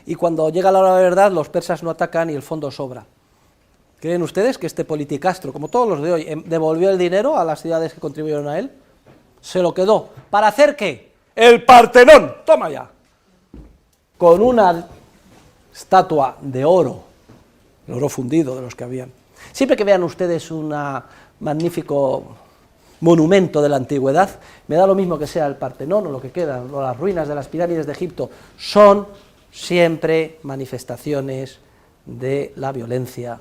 Y cuando llega la hora de verdad, los persas no atacan y el fondo sobra. ¿Creen ustedes que este politicastro, como todos los de hoy, devolvió el dinero a las ciudades que contribuyeron a él? Se lo quedó. ¿Para hacer qué? ¡El Partenón! ¡Toma ya! Con una estatua de oro, el oro fundido de los que habían. Siempre que vean ustedes un magnífico monumento de la antigüedad, me da lo mismo que sea el Partenón o lo que queda, o las ruinas de las pirámides de Egipto, son siempre manifestaciones de la violencia,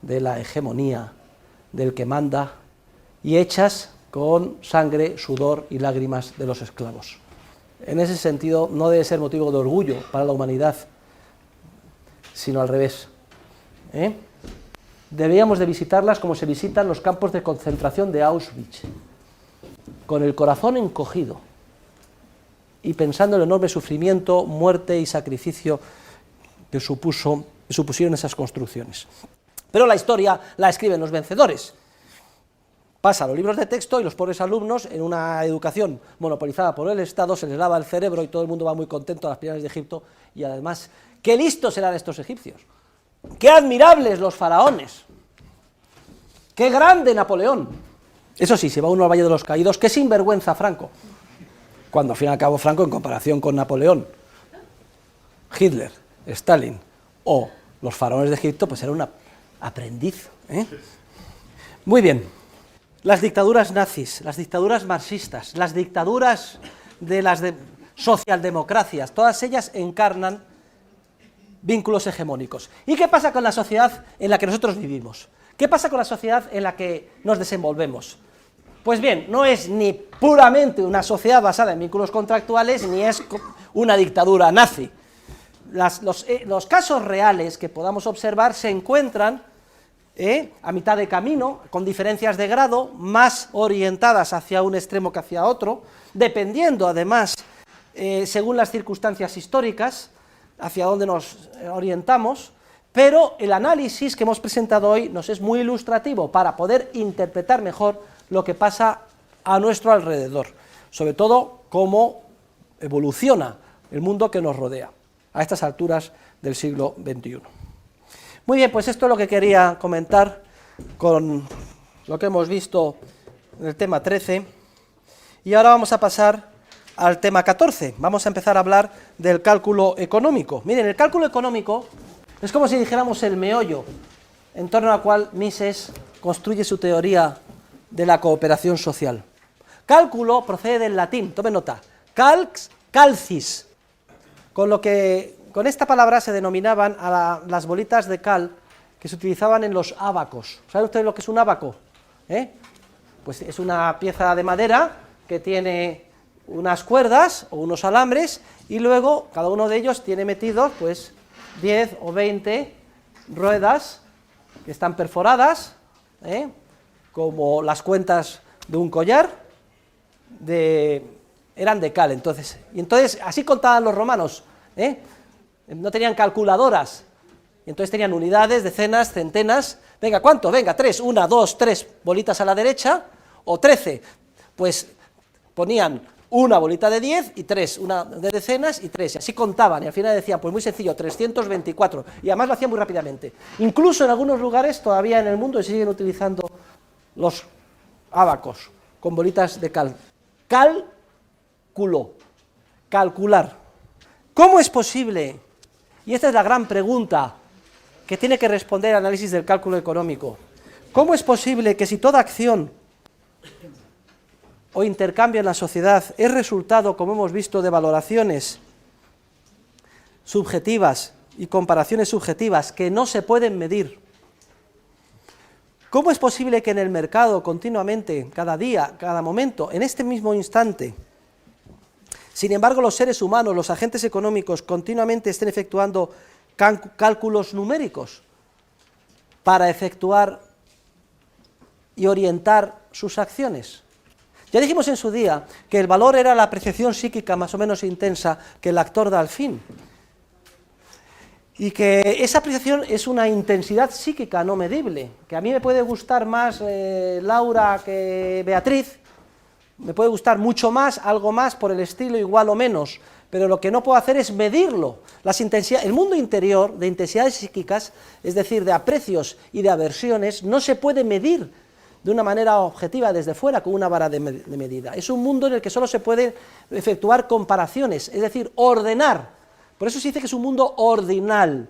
de la hegemonía, del que manda, y hechas con sangre, sudor y lágrimas de los esclavos. En ese sentido, no debe ser motivo de orgullo para la humanidad, sino al revés. Deberíamos de visitarlas como se visitan los campos de concentración de Auschwitz, con el corazón encogido y pensando en el enorme sufrimiento, muerte y sacrificio que supusieron esas construcciones. Pero la historia la escriben los vencedores, pasa a los libros de texto y los pobres alumnos, en una educación monopolizada por el Estado, se les lava el cerebro y todo el mundo va muy contento a las pirámides de Egipto, y además, qué listos eran estos egipcios, qué admirables los faraones, qué grande Napoleón. Eso sí, si va uno al Valle de los Caídos, qué sinvergüenza Franco, cuando al fin y al cabo Franco, en comparación con Napoleón, Hitler, Stalin o los faraones de Egipto, pues era un aprendiz, ¿eh? Muy bien, las dictaduras nazis, las dictaduras marxistas, las dictaduras de las socialdemocracias, todas ellas encarnan vínculos hegemónicos. ¿Y qué pasa con la sociedad en la que nosotros vivimos? ¿Qué pasa con la sociedad en la que nos desenvolvemos? Pues bien, no es ni puramente una sociedad basada en vínculos contractuales, ni es una dictadura nazi. Los casos reales que podamos observar se encuentran a mitad de camino, con diferencias de grado, más orientadas hacia un extremo que hacia otro, dependiendo además, según las circunstancias históricas, hacia dónde nos orientamos, pero el análisis que hemos presentado hoy nos es muy ilustrativo para poder interpretar mejor lo que pasa a nuestro alrededor, sobre todo cómo evoluciona el mundo que nos rodea a estas alturas del siglo XXI. Muy bien, pues esto es lo que quería comentar con lo que hemos visto en el tema 13, y ahora vamos a pasar al tema 14, vamos a empezar a hablar del cálculo económico. Miren, el cálculo económico es como si dijéramos el meollo en torno al cual Mises construye su teoría de la cooperación social. Cálculo procede del latín, tomen nota, calx, calcis, con esta palabra se denominaban a las bolitas de cal que se utilizaban en los ábacos. ¿Saben ustedes lo que es un ábaco? Pues es una pieza de madera que tiene unas cuerdas o unos alambres, y luego cada uno de ellos tiene metidos pues 10 o 20 ruedas que están perforadas, como las cuentas de un collar, eran de cal entonces. Y entonces así contaban los romanos, no tenían calculadoras, y entonces tenían unidades, decenas, centenas. Venga, ¿cuánto? Venga, 3, 1, 2, 3 bolitas a la derecha, o 13, pues ponían una bolita de 10 y 3, una de decenas y 3, y así contaban, y al final decían, pues muy sencillo, 324, y además lo hacían muy rápidamente. Incluso en algunos lugares todavía en el mundo se siguen utilizando los ábacos con bolitas de cal. Cálculo, calcular. ¿Cómo es posible? Y esta es la gran pregunta que tiene que responder el análisis del cálculo económico. ¿Cómo es posible que si toda acción o intercambio en la sociedad es resultado, como hemos visto, de valoraciones subjetivas y comparaciones subjetivas que no se pueden medir? ¿Cómo es posible que en el mercado continuamente, cada día, cada momento, en este mismo instante, sin embargo los seres humanos, los agentes económicos, continuamente estén efectuando cálculos numéricos para efectuar y orientar sus acciones? Ya dijimos en su día que el valor era la apreciación psíquica más o menos intensa que el actor da al fin, y que esa apreciación es una intensidad psíquica no medible, que a mí me puede gustar más Laura que Beatriz, me puede gustar mucho más, algo más por el estilo, igual o menos, pero lo que no puedo hacer es medirlo. El mundo interior de intensidades psíquicas, es decir, de aprecios y de aversiones, no se puede medir de una manera objetiva desde fuera con una vara de medida. Es un mundo en el que solo se pueden efectuar comparaciones, es decir, ordenar. Por eso se dice que es un mundo ordinal,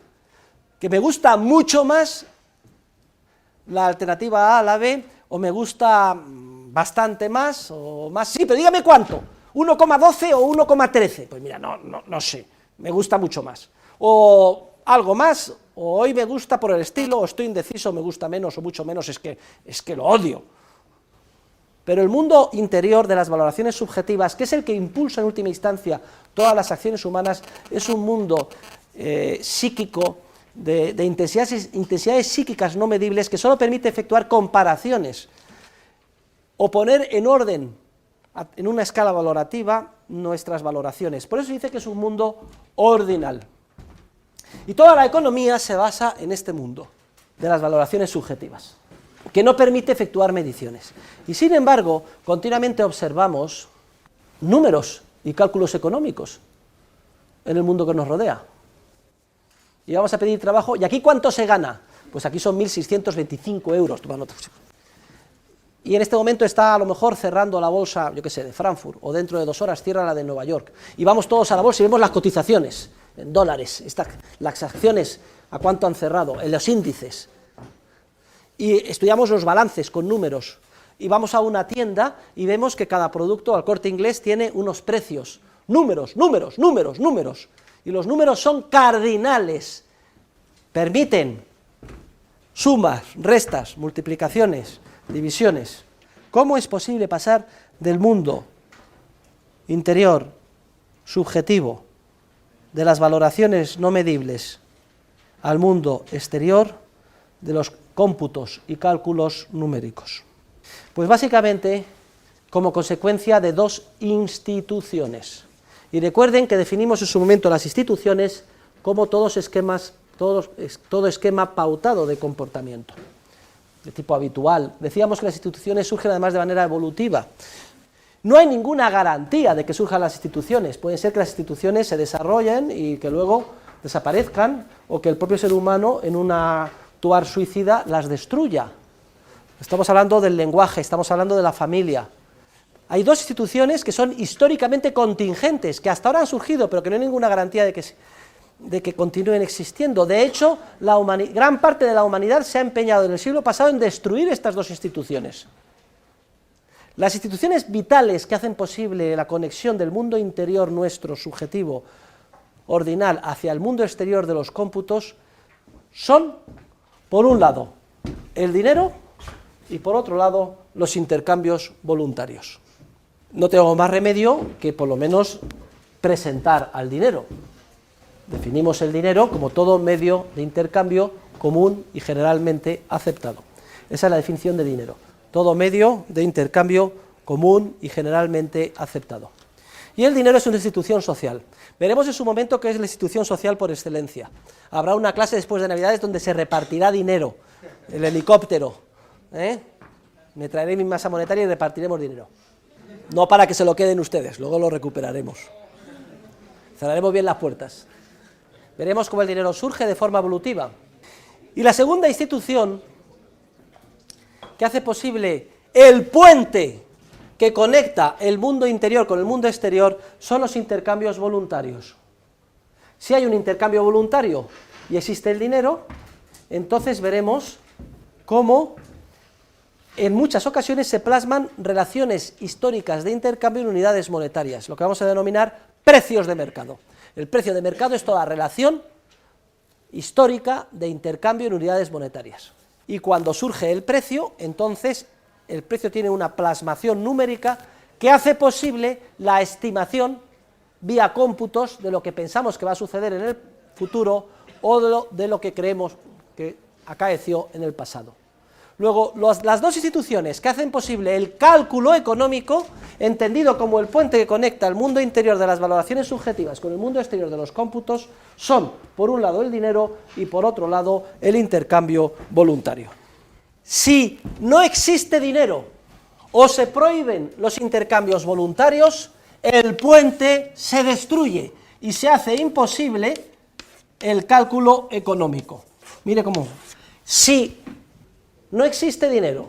que me gusta mucho más la alternativa A a la B, o me gusta bastante más, o más, sí, pero dígame cuánto, 1,12 o 1,13, pues mira, no sé, me gusta mucho más, o algo más, o hoy me gusta por el estilo, o estoy indeciso, me gusta menos o mucho menos, es que lo odio. Pero el mundo interior de las valoraciones subjetivas, que es el que impulsa en última instancia todas las acciones humanas, es un mundo psíquico de intensidades psíquicas no medibles que solo permite efectuar comparaciones o poner en orden, en una escala valorativa, nuestras valoraciones. Por eso se dice que es un mundo ordinal. Y toda la economía se basa en este mundo de las valoraciones subjetivas. que no permite efectuar mediciones. Y sin embargo, continuamente observamos números y cálculos económicos en el mundo que nos rodea. Y vamos a pedir trabajo, ¿y aquí cuánto se gana? Pues aquí son 1.625 euros, toma nota. Y en este momento está a lo mejor cerrando la bolsa, yo qué sé, de Frankfurt, o dentro de 2 horas cierra la de Nueva York. Y vamos todos a la bolsa y vemos las cotizaciones en dólares, las acciones, a cuánto han cerrado, en los índices. Y estudiamos los balances con números. Y vamos a una tienda y vemos que cada producto, al Corte Inglés, tiene unos precios. Números. Y los números son cardinales. Permiten sumas, restas, multiplicaciones, divisiones. ¿Cómo es posible pasar del mundo interior, subjetivo, de las valoraciones no medibles, al mundo exterior, de los cómputos y cálculos numéricos? Pues básicamente como consecuencia de 2 instituciones. Y recuerden que definimos en su momento las instituciones como todo esquema pautado de comportamiento, de tipo habitual. Decíamos que las instituciones surgen además de manera evolutiva. No hay ninguna garantía de que surjan las instituciones. Puede ser que las instituciones se desarrollen y que luego desaparezcan, o que el propio ser humano, en un actuar suicida, las destruya. Estamos hablando del lenguaje, estamos hablando de la familia. Hay 2 instituciones que son históricamente contingentes, que hasta ahora han surgido, pero que no hay ninguna garantía de que continúen existiendo. De hecho, gran parte de la humanidad se ha empeñado en el siglo pasado en destruir estas 2 instituciones. Las instituciones vitales que hacen posible la conexión del mundo interior nuestro, subjetivo, ordinal, hacia el mundo exterior de los cómputos, son, por un lado, el dinero y por otro lado, los intercambios voluntarios. No tengo más remedio que por lo menos presentar al dinero. Definimos el dinero como todo medio de intercambio común y generalmente aceptado. Esa es la definición de dinero. Todo medio de intercambio común y generalmente aceptado. Y el dinero es una institución social. Veremos en su momento qué es la institución social por excelencia. Habrá una clase después de Navidades donde se repartirá dinero, el helicóptero. Me traeré mi masa monetaria y repartiremos dinero. No para que se lo queden ustedes, luego lo recuperaremos. Cerraremos bien las puertas. Veremos cómo el dinero surge de forma evolutiva. Y la segunda institución que hace posible el puente que conecta el mundo interior con el mundo exterior son los intercambios voluntarios. Si hay un intercambio voluntario y existe el dinero, entonces veremos cómo en muchas ocasiones se plasman relaciones históricas de intercambio en unidades monetarias, lo que vamos a denominar precios de mercado. El precio de mercado es toda relación histórica de intercambio en unidades monetarias. Y cuando surge el precio, entonces el precio tiene una plasmación numérica que hace posible la estimación vía cómputos de lo que pensamos que va a suceder en el futuro o de lo que creemos que acaeció en el pasado. Luego, las 2 instituciones que hacen posible el cálculo económico, entendido como el puente que conecta el mundo interior de las valoraciones subjetivas con el mundo exterior de los cómputos, son, por un lado, el dinero y, por otro lado, el intercambio voluntario. Si no existe dinero o se prohíben los intercambios voluntarios, el puente se destruye y se hace imposible el cálculo económico. Mire cómo. Si no existe dinero,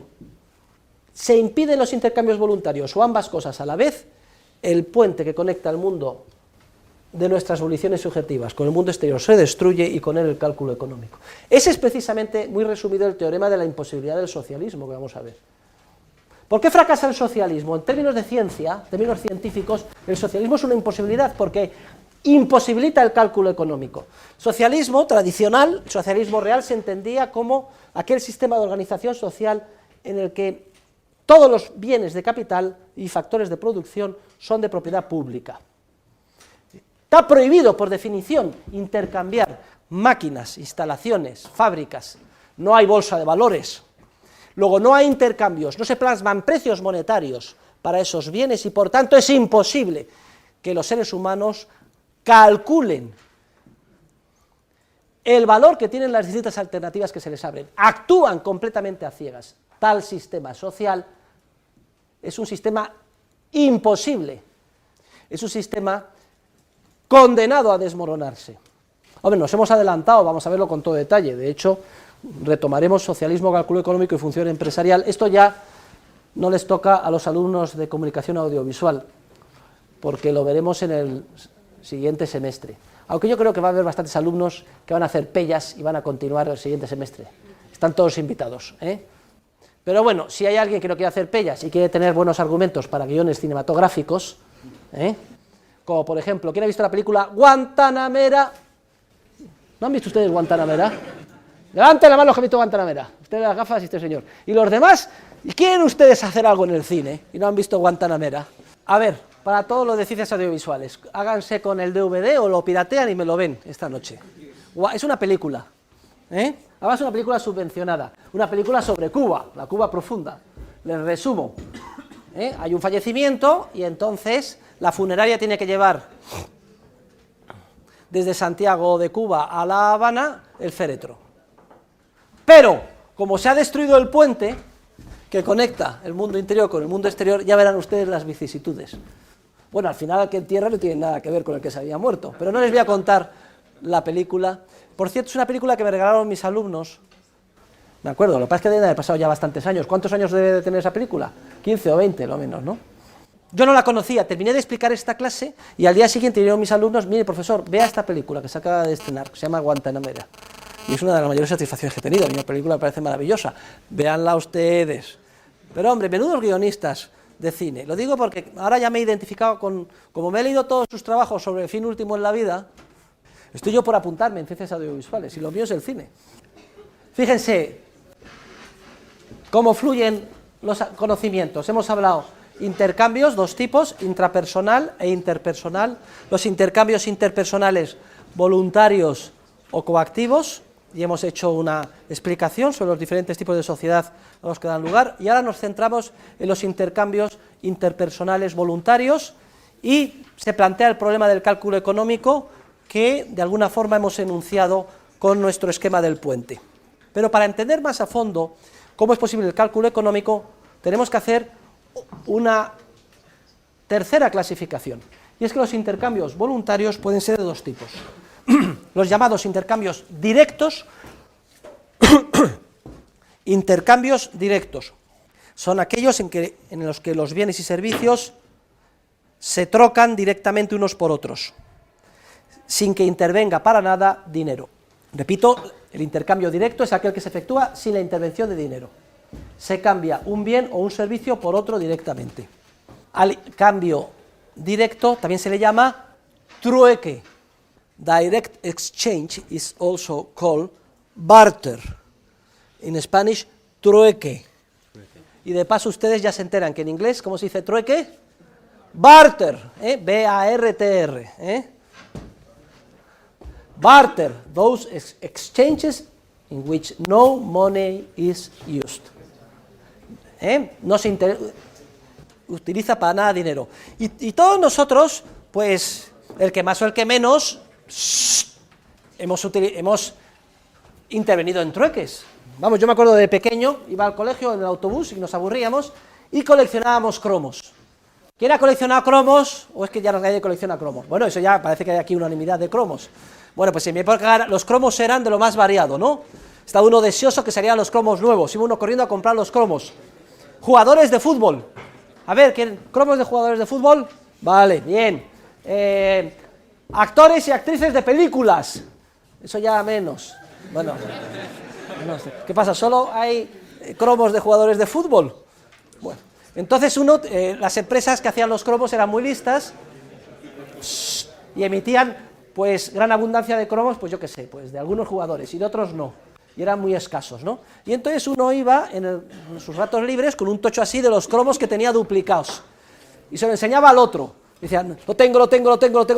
se impiden los intercambios voluntarios o ambas cosas a la vez, el puente que conecta el mundo de nuestras voliciones subjetivas con el mundo exterior se destruye y con él el cálculo económico. Ese es precisamente, muy resumido, el teorema de la imposibilidad del socialismo que vamos a ver. ¿Por qué fracasa el socialismo? En términos de ciencia, en términos científicos, el socialismo es una imposibilidad porque imposibilita el cálculo económico. Socialismo tradicional, socialismo real, se entendía como aquel sistema de organización social en el que todos los bienes de capital y factores de producción son de propiedad pública. Está prohibido, por definición, intercambiar máquinas, instalaciones, fábricas. No hay bolsa de valores. Luego, no hay intercambios, no se plasman precios monetarios para esos bienes y, por tanto, es imposible que los seres humanos calculen el valor que tienen las distintas alternativas que se les abren. Actúan completamente a ciegas. tal sistema social es un sistema imposible, es un sistema condenado a desmoronarse. Hombre, nos hemos adelantado, vamos a verlo con todo detalle, de hecho, retomaremos socialismo, cálculo económico y función empresarial. Esto ya no les toca a los alumnos de comunicación audiovisual, porque lo veremos en el siguiente semestre. Aunque yo creo que va a haber bastantes alumnos que van a hacer pellas y van a continuar el siguiente semestre. Están todos invitados, ¿eh? Pero bueno, si hay alguien que no quiere hacer pellas y quiere tener buenos argumentos para guiones cinematográficos, como por ejemplo, ¿quién ha visto la película Guantanamera? ¿No han visto ustedes Guantanamera? Levanten la mano los que han visto Guantanamera. Ustedes las gafas y este señor. ¿Y los demás? ¿Y quieren ustedes hacer algo en el cine y no han visto Guantanamera? A ver, para todos los de ciencias audiovisuales, háganse con el DVD o lo piratean y me lo ven esta noche. Es una película, Además es una película subvencionada, una película sobre Cuba, la Cuba profunda. Les resumo, hay un fallecimiento y entonces la funeraria tiene que llevar desde Santiago de Cuba a La Habana el féretro. Pero, como se ha destruido el puente que conecta el mundo interior con el mundo exterior, ya verán ustedes las vicisitudes. Bueno, al final el que entierra no tiene nada que ver con el que se había muerto, pero no les voy a contar la película. Por cierto, es una película que me regalaron mis alumnos, me acuerdo, lo que pasa es que debe haber pasado ya bastantes años. ¿Cuántos años debe de tener esa película? 15 o 20, lo menos, ¿no? Yo no la conocía, terminé de explicar esta clase y al día siguiente vinieron mis alumnos, mire profesor, vea esta película que se acaba de estrenar, que se llama Guantanamera. Y es una de las mayores satisfacciones que he tenido, a mí la película me parece maravillosa, véanla ustedes. Pero hombre, menudos guionistas de cine, lo digo porque ahora ya me he identificado con, como me he leído todos sus trabajos sobre el fin último en la vida, estoy yo por apuntarme en ciencias audiovisuales y lo mío es el cine. Fíjense cómo fluyen los conocimientos, hemos hablado intercambios, dos tipos, intrapersonal e interpersonal, los intercambios interpersonales voluntarios o coactivos, y hemos hecho una explicación sobre los diferentes tipos de sociedad a los que dan lugar, y ahora nos centramos en los intercambios interpersonales voluntarios, y se plantea el problema del cálculo económico que de alguna forma hemos enunciado con nuestro esquema del puente. Pero para entender más a fondo cómo es posible el cálculo económico, tenemos que hacer una tercera clasificación, y es que los intercambios voluntarios pueden ser de dos tipos. Los llamados intercambios directos, intercambios directos, son aquellos en los que los bienes y servicios se trocan directamente unos por otros, sin que intervenga para nada dinero. Repito, el intercambio directo es aquel que se efectúa sin la intervención de dinero. Se cambia un bien o un servicio por otro directamente. Al cambio directo también se le llama trueque. Direct exchange is also called barter. In Spanish, trueque. Y de paso ustedes ya se enteran que en inglés, ¿cómo se dice trueque? Barter, B-A-R-T-R. Barter, those exchanges in which no money is used. No se utiliza para nada dinero. Y todos nosotros, pues, el que más o el que menos, hemos intervenido en trueques. Vamos, yo me acuerdo de pequeño, iba al colegio en el autobús y nos aburríamos y coleccionábamos cromos. ¿Quién ha coleccionado cromos? ¿O es que ya nadie colecciona cromos? Bueno, eso ya parece que hay aquí unanimidad de cromos. Bueno, pues en mi época los cromos eran de lo más variado, ¿no? Estaba uno deseoso que salieran los cromos nuevos, iba uno corriendo a comprar los cromos. Jugadores de fútbol. A ver, ¿cromos de jugadores de fútbol? Vale, bien. Actores y actrices de películas. Eso ya menos. Bueno, no sé. ¿Qué pasa? ¿Solo hay cromos de jugadores de fútbol? Bueno, entonces las empresas que hacían los cromos eran muy listas y emitían pues gran abundancia de cromos, pues yo qué sé, pues de algunos jugadores y de otros no, y eran muy escasos, ¿no? Y entonces uno iba en sus ratos libres con un tocho así de los cromos que tenía duplicados y se lo enseñaba al otro. Decían, lo tengo,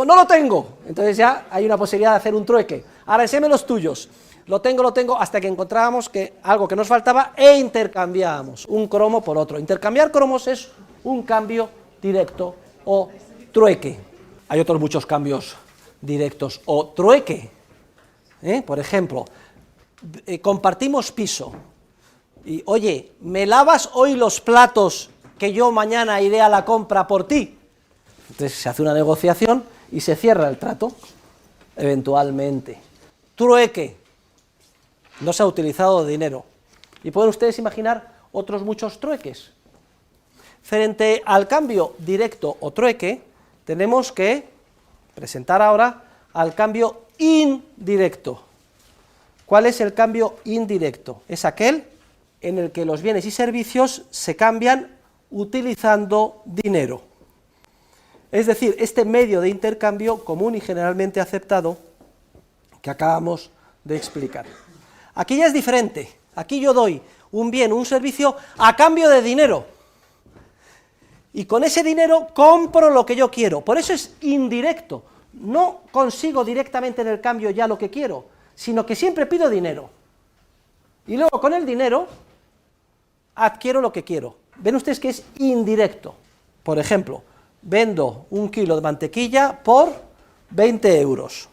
no lo tengo. Entonces ya hay una posibilidad de hacer un trueque. Ahora enséñame los tuyos. Lo tengo, hasta que encontrábamos algo que nos faltaba e intercambiábamos un cromo por otro. Intercambiar cromos es un cambio directo o trueque. Hay otros muchos cambios directos o trueque. Por ejemplo, compartimos piso Y, oye, ¿me lavas hoy los platos que yo mañana iré a la compra por ti? Entonces se hace una negociación y se cierra el trato, eventualmente. Trueque. No se ha utilizado dinero. Y pueden ustedes imaginar otros muchos trueques. Frente al cambio directo o trueque, tenemos que presentar ahora al cambio indirecto. ¿Cuál es el cambio indirecto? Es aquel en el que los bienes y servicios se cambian utilizando dinero. Es decir, este medio de intercambio común y generalmente aceptado que acabamos de explicar. Aquí ya es diferente. Aquí yo doy un bien, un servicio a cambio de dinero. Y con ese dinero compro lo que yo quiero. Por eso es indirecto. No consigo directamente en el cambio ya lo que quiero, sino que siempre pido dinero. Y luego con el dinero adquiero lo que quiero. Ven ustedes que es indirecto. Por ejemplo, vendo 1 kilo de mantequilla por 20 euros.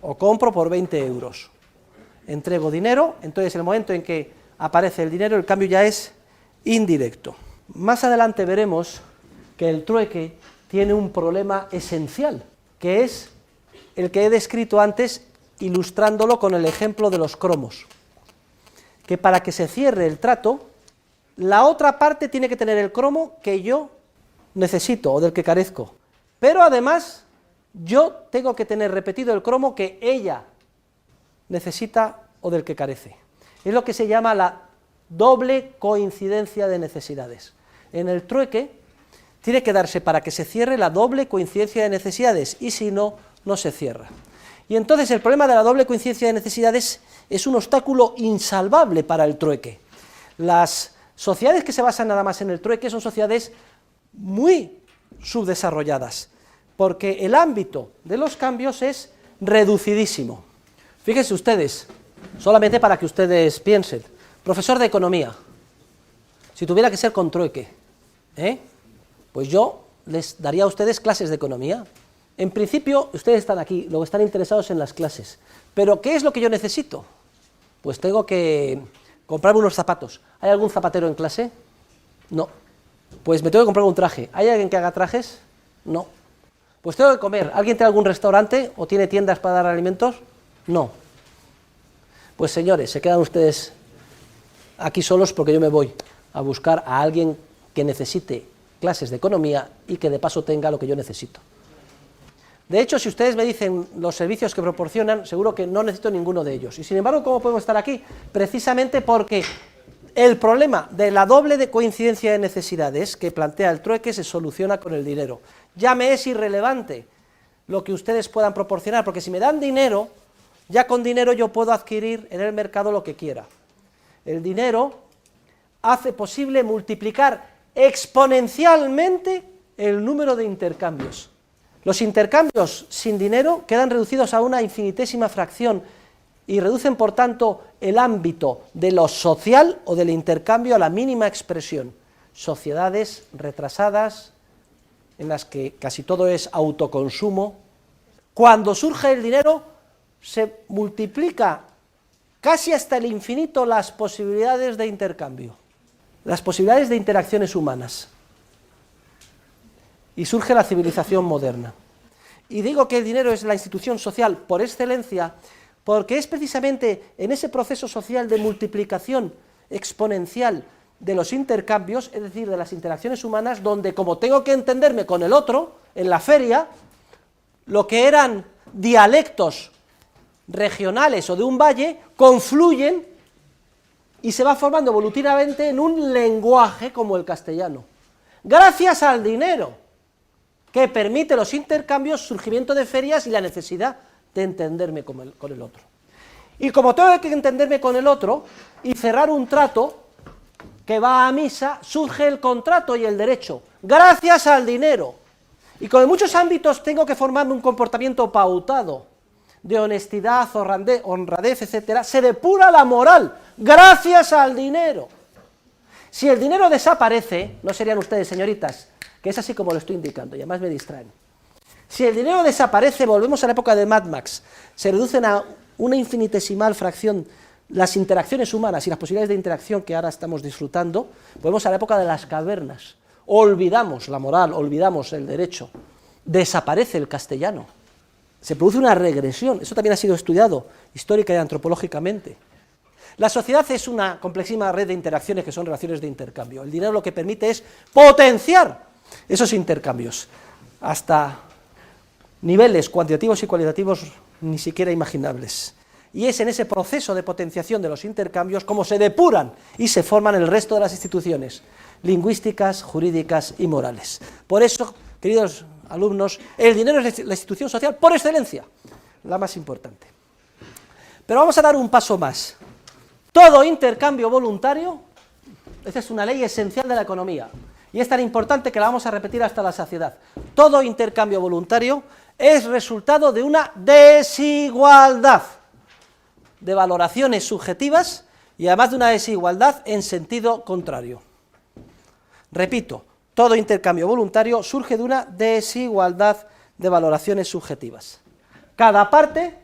O compro por 20 euros. Entrego dinero, entonces en el momento en que aparece el dinero, el cambio ya es indirecto. Más adelante veremos que el trueque tiene un problema esencial, que es el que he descrito antes, ilustrándolo con el ejemplo de los cromos. Que para que se cierre el trato, la otra parte tiene que tener el cromo que yo necesito o del que carezco. Pero además, yo tengo que tener repetido el cromo que ella necesita o del que carece. Es lo que se llama la doble coincidencia de necesidades. En el trueque tiene que darse para que se cierre la doble coincidencia de necesidades, y si no, no se cierra. Y entonces el problema de la doble coincidencia de necesidades es un obstáculo insalvable para el trueque. Las sociedades que se basan nada más en el trueque son sociedades muy subdesarrolladas, porque el ámbito de los cambios es reducidísimo. Fíjense ustedes, solamente para que ustedes piensen, profesor de economía, si tuviera que ser con trueque, pues yo les daría a ustedes clases de economía. En principio, ustedes están aquí, luego están interesados en las clases, pero ¿qué es lo que yo necesito? Pues tengo que comprarme unos zapatos. ¿Hay algún zapatero en clase? No. Pues me tengo que comprar un traje. ¿Hay alguien que haga trajes? No. Pues tengo que comer. ¿Alguien tiene algún restaurante o tiene tiendas para dar alimentos? No. Pues señores, se quedan ustedes aquí solos porque yo me voy a buscar a alguien que necesite clases de economía y que de paso tenga lo que yo necesito. De hecho, si ustedes me dicen los servicios que proporcionan, seguro que no necesito ninguno de ellos. Y sin embargo, ¿cómo podemos estar aquí? Precisamente porque el problema de la doble coincidencia de necesidades que plantea el trueque se soluciona con el dinero. Ya me es irrelevante lo que ustedes puedan proporcionar, porque si me dan dinero, ya con dinero yo puedo adquirir en el mercado lo que quiera. El dinero hace posible multiplicar exponencialmente el número de intercambios. Los intercambios sin dinero quedan reducidos a una infinitésima fracción y reducen, por tanto, el ámbito de lo social o del intercambio a la mínima expresión. Sociedades retrasadas, en las que casi todo es autoconsumo. Cuando surge el dinero, se multiplica casi hasta el infinito las posibilidades de intercambio, las posibilidades de interacciones humanas. Y surge la civilización moderna. Y digo que el dinero es la institución social por excelencia, porque es precisamente en ese proceso social de multiplicación exponencial de los intercambios, es decir, de las interacciones humanas, donde como tengo que entenderme con el otro, en la feria, lo que eran dialectos regionales o de un valle, confluyen y se va formando evolutivamente en un lenguaje como el castellano. Gracias al dinero, que permite los intercambios, surgimiento de ferias y la necesidad de entenderme con el otro. Y como tengo que entenderme con el otro y cerrar un trato que va a misa, surge el contrato y el derecho, gracias al dinero. Y como en muchos ámbitos tengo que formarme un comportamiento pautado, de honestidad, honradez, etcétera, se depura la moral, gracias al dinero. Si el dinero desaparece, no serían ustedes, señoritas, que es así como lo estoy indicando, y además me distraen. Si el dinero desaparece, volvemos a la época de Mad Max, se reducen a una infinitesimal fracción las interacciones humanas y las posibilidades de interacción que ahora estamos disfrutando, volvemos a la época de las cavernas, olvidamos la moral, olvidamos el derecho, desaparece el castellano, se produce una regresión, eso también ha sido estudiado histórica y antropológicamente. La sociedad es una complexísima red de interacciones que son relaciones de intercambio. El dinero lo que permite es potenciar esos intercambios hasta niveles cuantitativos y cualitativos ni siquiera imaginables. Y es en ese proceso de potenciación de los intercambios como se depuran y se forman el resto de las instituciones lingüísticas, jurídicas y morales. Por eso, queridos alumnos, el dinero es la institución social por excelencia, la más importante. Pero vamos a dar un paso más. Todo intercambio voluntario, esa es una ley esencial de la economía, y es tan importante que la vamos a repetir hasta la saciedad. Todo intercambio voluntario es resultado de una desigualdad de valoraciones subjetivas y además de una desigualdad en sentido contrario. Repito, todo intercambio voluntario surge de una desigualdad de valoraciones subjetivas. Cada parte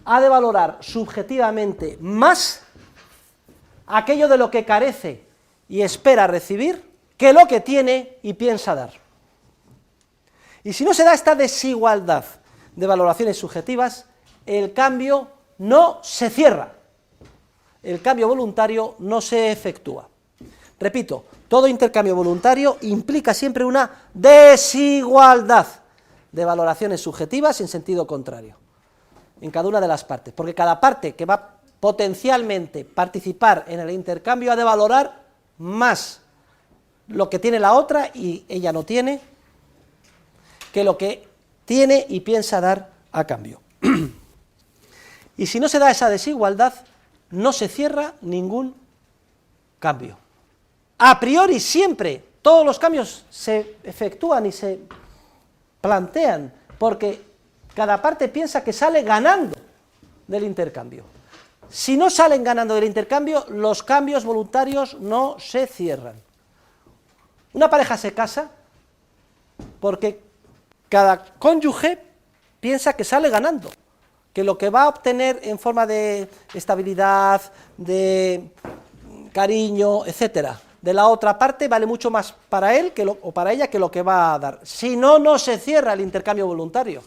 ha de valorar subjetivamente más aquello de lo que carece y espera recibir que lo que tiene y piensa dar. Y si no se da esta desigualdad de valoraciones subjetivas, el cambio no se cierra, el cambio voluntario no se efectúa. Repito, todo intercambio voluntario implica siempre una desigualdad de valoraciones subjetivas en sentido contrario, en cada una de las partes, porque cada parte que va potencialmente participar en el intercambio ha de valorar más lo que tiene la otra y ella no tiene, que lo que tiene y piensa dar a cambio. Y si no se da esa desigualdad, no se cierra ningún cambio. A priori siempre todos los cambios se efectúan y se plantean porque cada parte piensa que sale ganando del intercambio. Si no salen ganando del intercambio, los cambios voluntarios no se cierran. Una pareja se casa porque cada cónyuge piensa que sale ganando, que lo que va a obtener en forma de estabilidad, de cariño, etcétera, de la otra parte vale mucho más para él o para ella que lo que va a dar. Si no, no se cierra el intercambio voluntario.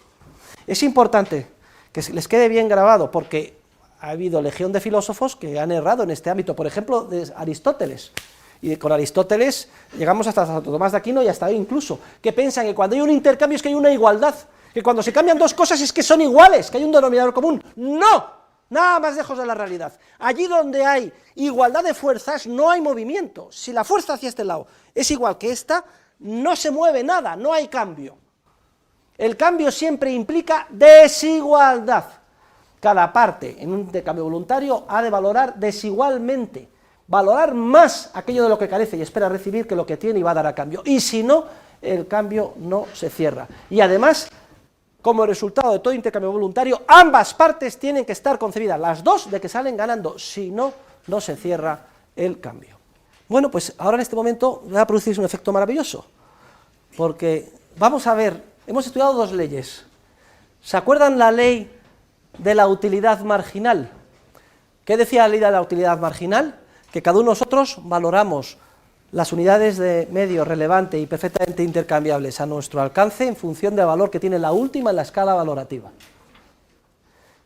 Es importante que les quede bien grabado porque ha habido legión de filósofos que han errado en este ámbito, por ejemplo, de Aristóteles. Y con Aristóteles llegamos hasta Santo Tomás de Aquino y hasta ahí incluso, que piensan que cuando hay un intercambio es que hay una igualdad, que cuando se cambian dos cosas es que son iguales, que hay un denominador común. ¡No! Nada más lejos de la realidad. Allí donde hay igualdad de fuerzas no hay movimiento. Si la fuerza hacia este lado es igual que esta, no se mueve nada, no hay cambio. El cambio siempre implica desigualdad. Cada parte en un intercambio voluntario ha de valorar desigualmente, valorar más aquello de lo que carece y espera recibir que lo que tiene y va a dar a cambio. Y si no, el cambio no se cierra. Y además, como resultado de todo intercambio voluntario, ambas partes tienen que estar concebidas, las dos, de que salen ganando, si no, no se cierra el cambio. Bueno, pues ahora en este momento va a producirse un efecto maravilloso, porque vamos a ver, hemos estudiado dos leyes. ¿Se acuerdan la ley de la utilidad marginal? ¿Qué decía la ley de la utilidad marginal? Que cada uno de nosotros valoramos las unidades de medio relevante y perfectamente intercambiables a nuestro alcance en función del valor que tiene la última en la escala valorativa.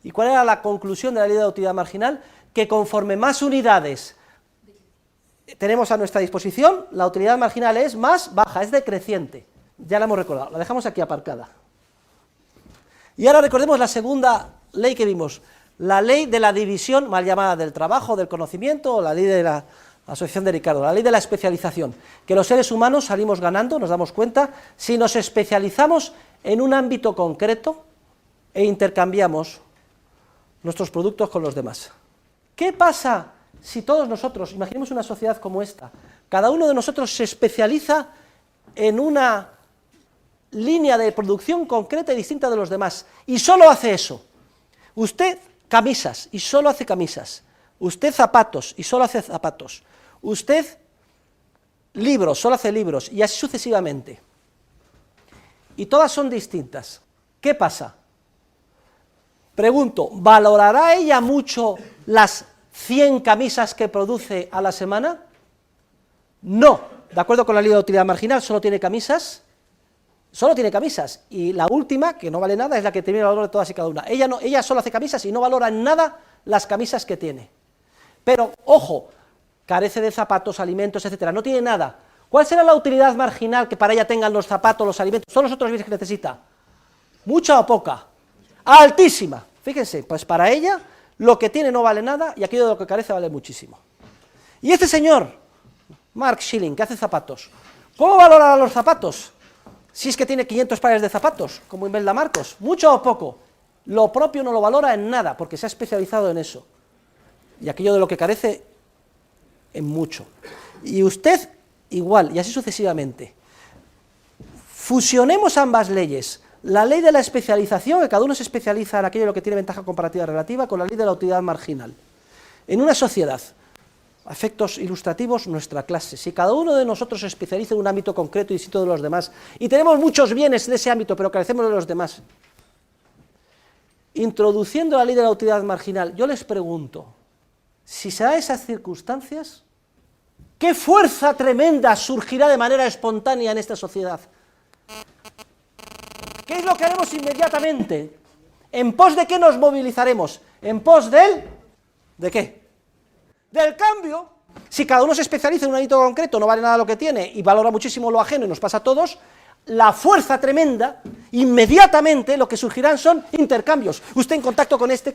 ¿Y cuál era la conclusión de la ley de la utilidad marginal? Que conforme más unidades tenemos a nuestra disposición, la utilidad marginal es más baja, es decreciente. Ya la hemos recordado, la dejamos aquí aparcada. Y ahora recordemos la segunda ley que vimos, la ley de la división, mal llamada del trabajo, del conocimiento, o la ley de la asociación de Ricardo, la ley de la especialización, que los seres humanos salimos ganando, nos damos cuenta, si nos especializamos en un ámbito concreto e intercambiamos nuestros productos con los demás. ¿Qué pasa si todos nosotros, imaginemos una sociedad como esta, cada uno de nosotros se especializa en una línea de producción concreta y distinta de los demás, y solo hace eso? Usted camisas, y solo hace camisas. Usted zapatos, y solo hace zapatos. Usted libros, solo hace libros, y así sucesivamente. Y todas son distintas. ¿Qué pasa? Pregunto, ¿valorará ella mucho las 100 camisas que produce a la semana? No, de acuerdo con la ley de utilidad marginal, solo tiene camisas, y la última, que no vale nada, es la que tiene el valor de todas y cada una. Ella solo hace camisas y no valora en nada las camisas que tiene. Pero, ojo, carece de zapatos, alimentos, etcétera, no tiene nada. ¿Cuál será la utilidad marginal que para ella tengan los zapatos, los alimentos, todos los otros bienes que necesita? ¿Mucha o poca? Altísima. Fíjense, pues para ella lo que tiene no vale nada y aquello de lo que carece vale muchísimo. Y este señor, Mark Schilling, que hace zapatos, ¿cómo valora los zapatos? Si es que tiene 500 pares de zapatos, como Imelda Marcos, ¿mucho o poco? Lo propio no lo valora en nada, porque se ha especializado en eso. Y aquello de lo que carece, en mucho. Y usted, igual, y así sucesivamente. Fusionemos ambas leyes, la ley de la especialización, que cada uno se especializa en aquello de lo que tiene ventaja comparativa relativa, con la ley de la utilidad marginal. En una sociedad, a efectos ilustrativos, nuestra clase, si cada uno de nosotros se especializa en un ámbito concreto y distinto de los demás, y tenemos muchos bienes en ese ámbito, pero carecemos de los demás, introduciendo la ley de la utilidad marginal, yo les pregunto, si se dan esas circunstancias, ¿qué fuerza tremenda surgirá de manera espontánea en esta sociedad? ¿Qué es lo que haremos inmediatamente? ¿En pos de qué nos movilizaremos? ¿En pos del? ¿De qué? Del cambio. Si cada uno se especializa en un ámbito concreto, no vale nada lo que tiene y valora muchísimo lo ajeno y nos pasa a todos, la fuerza tremenda, inmediatamente lo que surgirán son intercambios. Usted en contacto con este,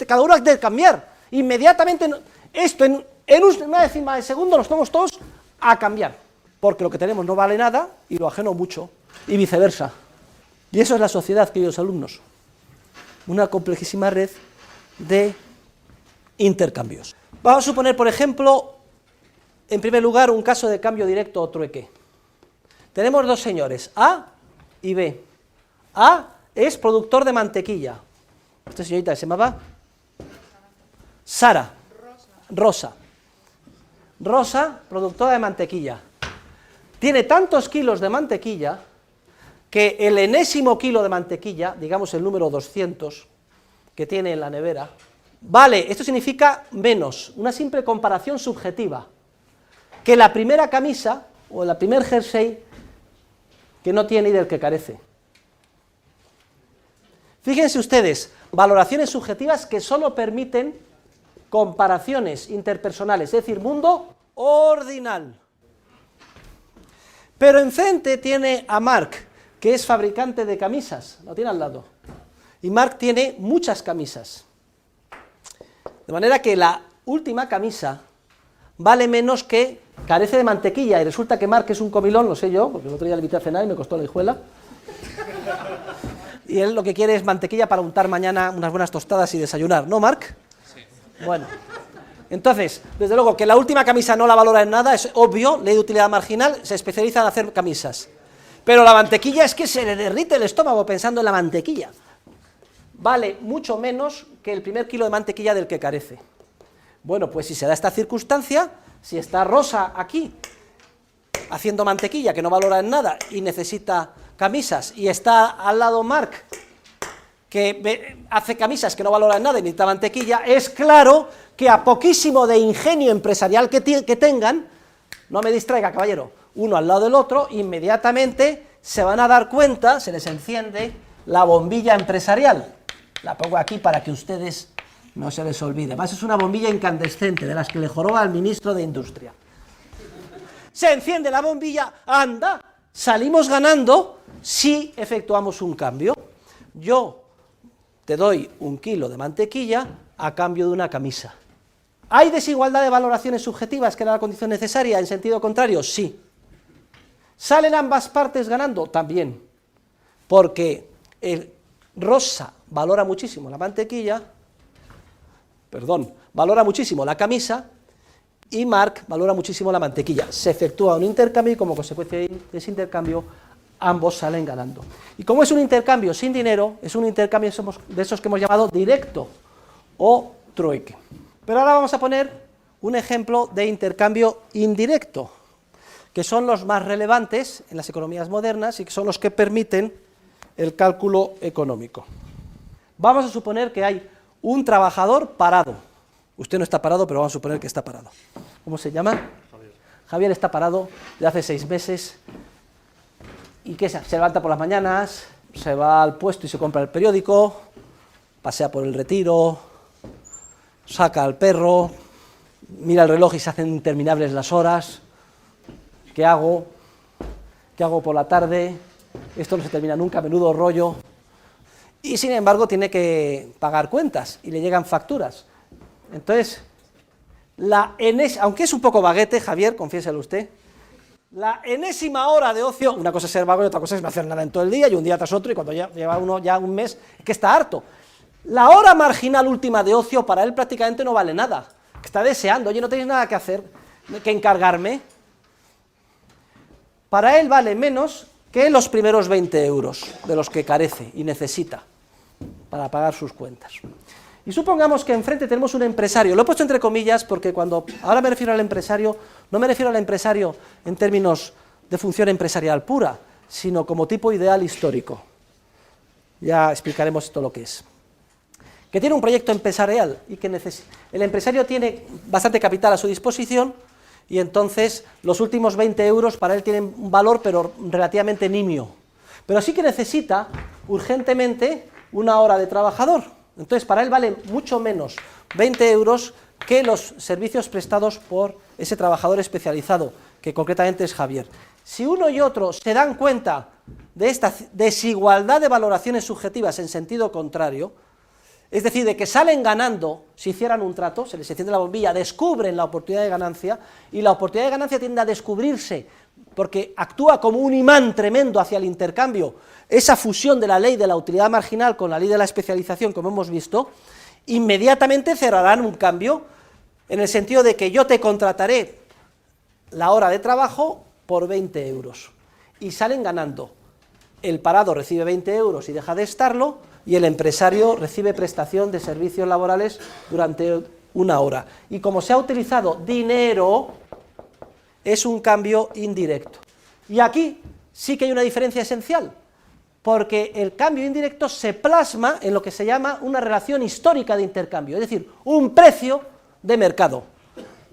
cada uno ha de cambiar. Inmediatamente, esto en una décima de segundo nos vamos todos a cambiar, porque lo que tenemos no vale nada y lo ajeno mucho, y viceversa. Y eso es la sociedad, queridos alumnos, una complejísima red de intercambios. Vamos a suponer, por ejemplo, en primer lugar, un caso de cambio directo o trueque. Tenemos dos señores, A y B. A es productor de mantequilla. Esta señorita se llamaba Sara. Rosa, productora de mantequilla. Tiene tantos kilos de mantequilla que el enésimo kilo de mantequilla, digamos el número 200 que tiene en la nevera, vale, esto significa menos, una simple comparación subjetiva, que la primera camisa o la primer jersey que no tiene y del que carece. Fíjense ustedes, valoraciones subjetivas que solo permiten comparaciones interpersonales, es decir, mundo ordinal. Pero enfrente tiene a Mark, que es fabricante de camisas, lo tiene al lado, y Mark tiene muchas camisas. De manera que la última camisa vale menos que carece de mantequilla, y resulta que Mark es un comilón, lo sé yo, porque el otro día le invité a cenar y me costó la hijuela. Y él lo que quiere es mantequilla para untar mañana unas buenas tostadas y desayunar, ¿no, Mark? Sí. Bueno, entonces, desde luego que la última camisa no la valora en nada, es obvio, ley de utilidad marginal, se especializa en hacer camisas. Pero la mantequilla es que se le derrite el estómago pensando en la mantequilla. Vale mucho menos que el primer kilo de mantequilla del que carece. Bueno, pues si se da esta circunstancia, si está Rosa aquí haciendo mantequilla que no valora en nada y necesita camisas, y está al lado Mark que hace camisas que no valora en nada y necesita mantequilla, es claro que a poquísimo de ingenio empresarial que tengan, no me distraiga, caballero, uno al lado del otro, inmediatamente se van a dar cuenta, se les enciende la bombilla empresarial. La pongo aquí para que ustedes no se les olvide. Además es una bombilla incandescente, de las que le joroba al ministro de Industria. Se enciende la bombilla, anda, salimos ganando si efectuamos un cambio. Yo te doy 1 kilo de mantequilla a cambio de una camisa. ¿Hay desigualdad de valoraciones subjetivas, que era la condición necesaria, en sentido contrario? Sí. ¿Salen ambas partes ganando? También. Porque Rosa valora muchísimo la mantequilla, valora muchísimo la camisa, y Mark valora muchísimo la mantequilla. Se efectúa un intercambio y como consecuencia de ese intercambio ambos salen ganando. Y como es un intercambio sin dinero, es un intercambio de esos que hemos llamado directo o trueque. Pero ahora vamos a poner un ejemplo de intercambio indirecto, que son los más relevantes en las economías modernas y que son los que permiten el cálculo económico. Vamos a suponer que hay un trabajador parado, Usted no está parado, pero vamos a suponer que está parado. ¿Cómo se llama? Javier. Javier está parado de hace 6 meses. ¿Y qué se levanta por las mañanas, se va al puesto y se compra el periódico, pasea por el Retiro, saca al perro, mira el reloj y se hacen interminables las horas? ¿Qué hago? ¿Qué hago por la tarde? Esto no se termina nunca, menudo rollo. Y sin embargo tiene que pagar cuentas y le llegan facturas. Entonces, aunque es un poco vaguete, Javier, confiéselo usted, la enésima hora de ocio, una cosa es ser vago y otra cosa es no hacer nada en todo el día y un día tras otro, y cuando lleva uno ya un mes, que está harto. La hora marginal última de ocio para él prácticamente no vale nada. Está deseando, oye, no tenéis nada que hacer, que encargarme. Para él vale menos que los primeros 20 euros de los que carece y necesita para pagar sus cuentas. Y supongamos que enfrente tenemos un empresario, lo he puesto entre comillas porque ahora me refiero al empresario, no me refiero al empresario en términos de función empresarial pura, sino como tipo ideal histórico. Ya explicaremos esto lo que es. Que tiene un proyecto empresarial y que el empresario tiene bastante capital a su disposición y entonces los últimos 20 euros para él tienen un valor pero relativamente nimio. Pero sí que necesita urgentemente una hora de trabajador. Entonces para él vale mucho menos 20 euros que los servicios prestados por ese trabajador especializado, que concretamente es Javier. Si uno y otro se dan cuenta de esta desigualdad de valoraciones subjetivas en sentido contrario, es decir, de que salen ganando si hicieran un trato, se les enciende la bombilla, descubren la oportunidad de ganancia, y la oportunidad de ganancia tiende a descubrirse porque actúa como un imán tremendo hacia el intercambio, esa fusión de la ley de la utilidad marginal con la ley de la especialización, como hemos visto, inmediatamente cerrarán un cambio en el sentido de que yo te contrataré la hora de trabajo por 20 euros, y salen ganando. El parado recibe 20 euros y deja de estarlo, y el empresario recibe prestación de servicios laborales durante una hora. Y como se ha utilizado dinero, es un cambio indirecto. Y aquí sí que hay una diferencia esencial, porque el cambio indirecto se plasma en lo que se llama una relación histórica de intercambio, es decir, un precio de mercado.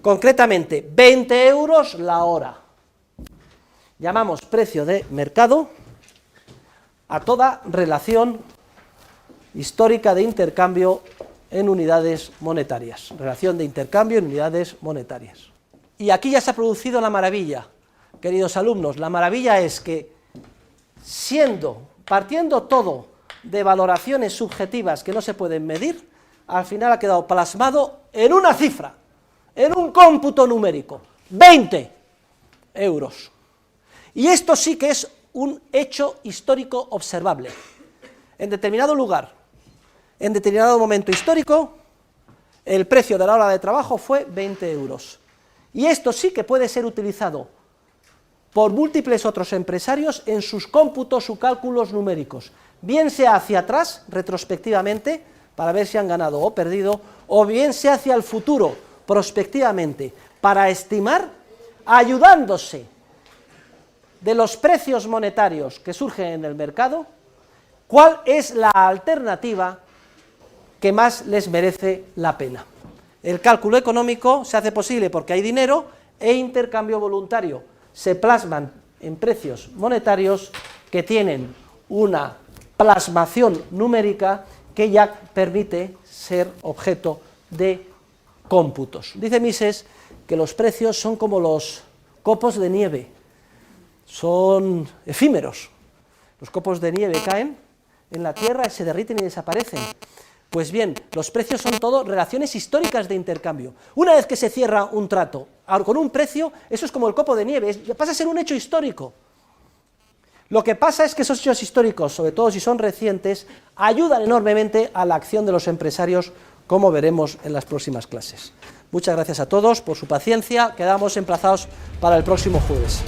Concretamente, 20 euros la hora. Llamamos precio de mercado a toda relación histórica de intercambio en unidades monetarias, relación de intercambio en unidades monetarias. Y aquí ya se ha producido la maravilla, queridos alumnos. La maravilla es que, partiendo todo de valoraciones subjetivas que no se pueden medir, al final ha quedado plasmado en una cifra, en un cómputo numérico, 20 euros. Y esto sí que es un hecho histórico observable. En determinado lugar, en determinado momento histórico, el precio de la hora de trabajo fue 20 euros. Y esto sí que puede ser utilizado por múltiples otros empresarios en sus cómputos o cálculos numéricos, bien sea hacia atrás, retrospectivamente, para ver si han ganado o perdido, o bien sea hacia el futuro, prospectivamente, para estimar, ayudándose de los precios monetarios que surgen en el mercado, cuál es la alternativa que más les merece la pena. El cálculo económico se hace posible porque hay dinero e intercambio voluntario. Se plasman en precios monetarios que tienen una plasmación numérica que ya permite ser objeto de cómputos. Dice Mises que los precios son como los copos de nieve, son efímeros. Los copos de nieve caen en la tierra, se derriten y desaparecen. Pues bien, los precios son todo relaciones históricas de intercambio. Una vez que se cierra un trato con un precio, eso es como el copo de nieve, pasa a ser un hecho histórico. Lo que pasa es que esos hechos históricos, sobre todo si son recientes, ayudan enormemente a la acción de los empresarios, como veremos en las próximas clases. Muchas gracias a todos por su paciencia, quedamos emplazados para el próximo jueves.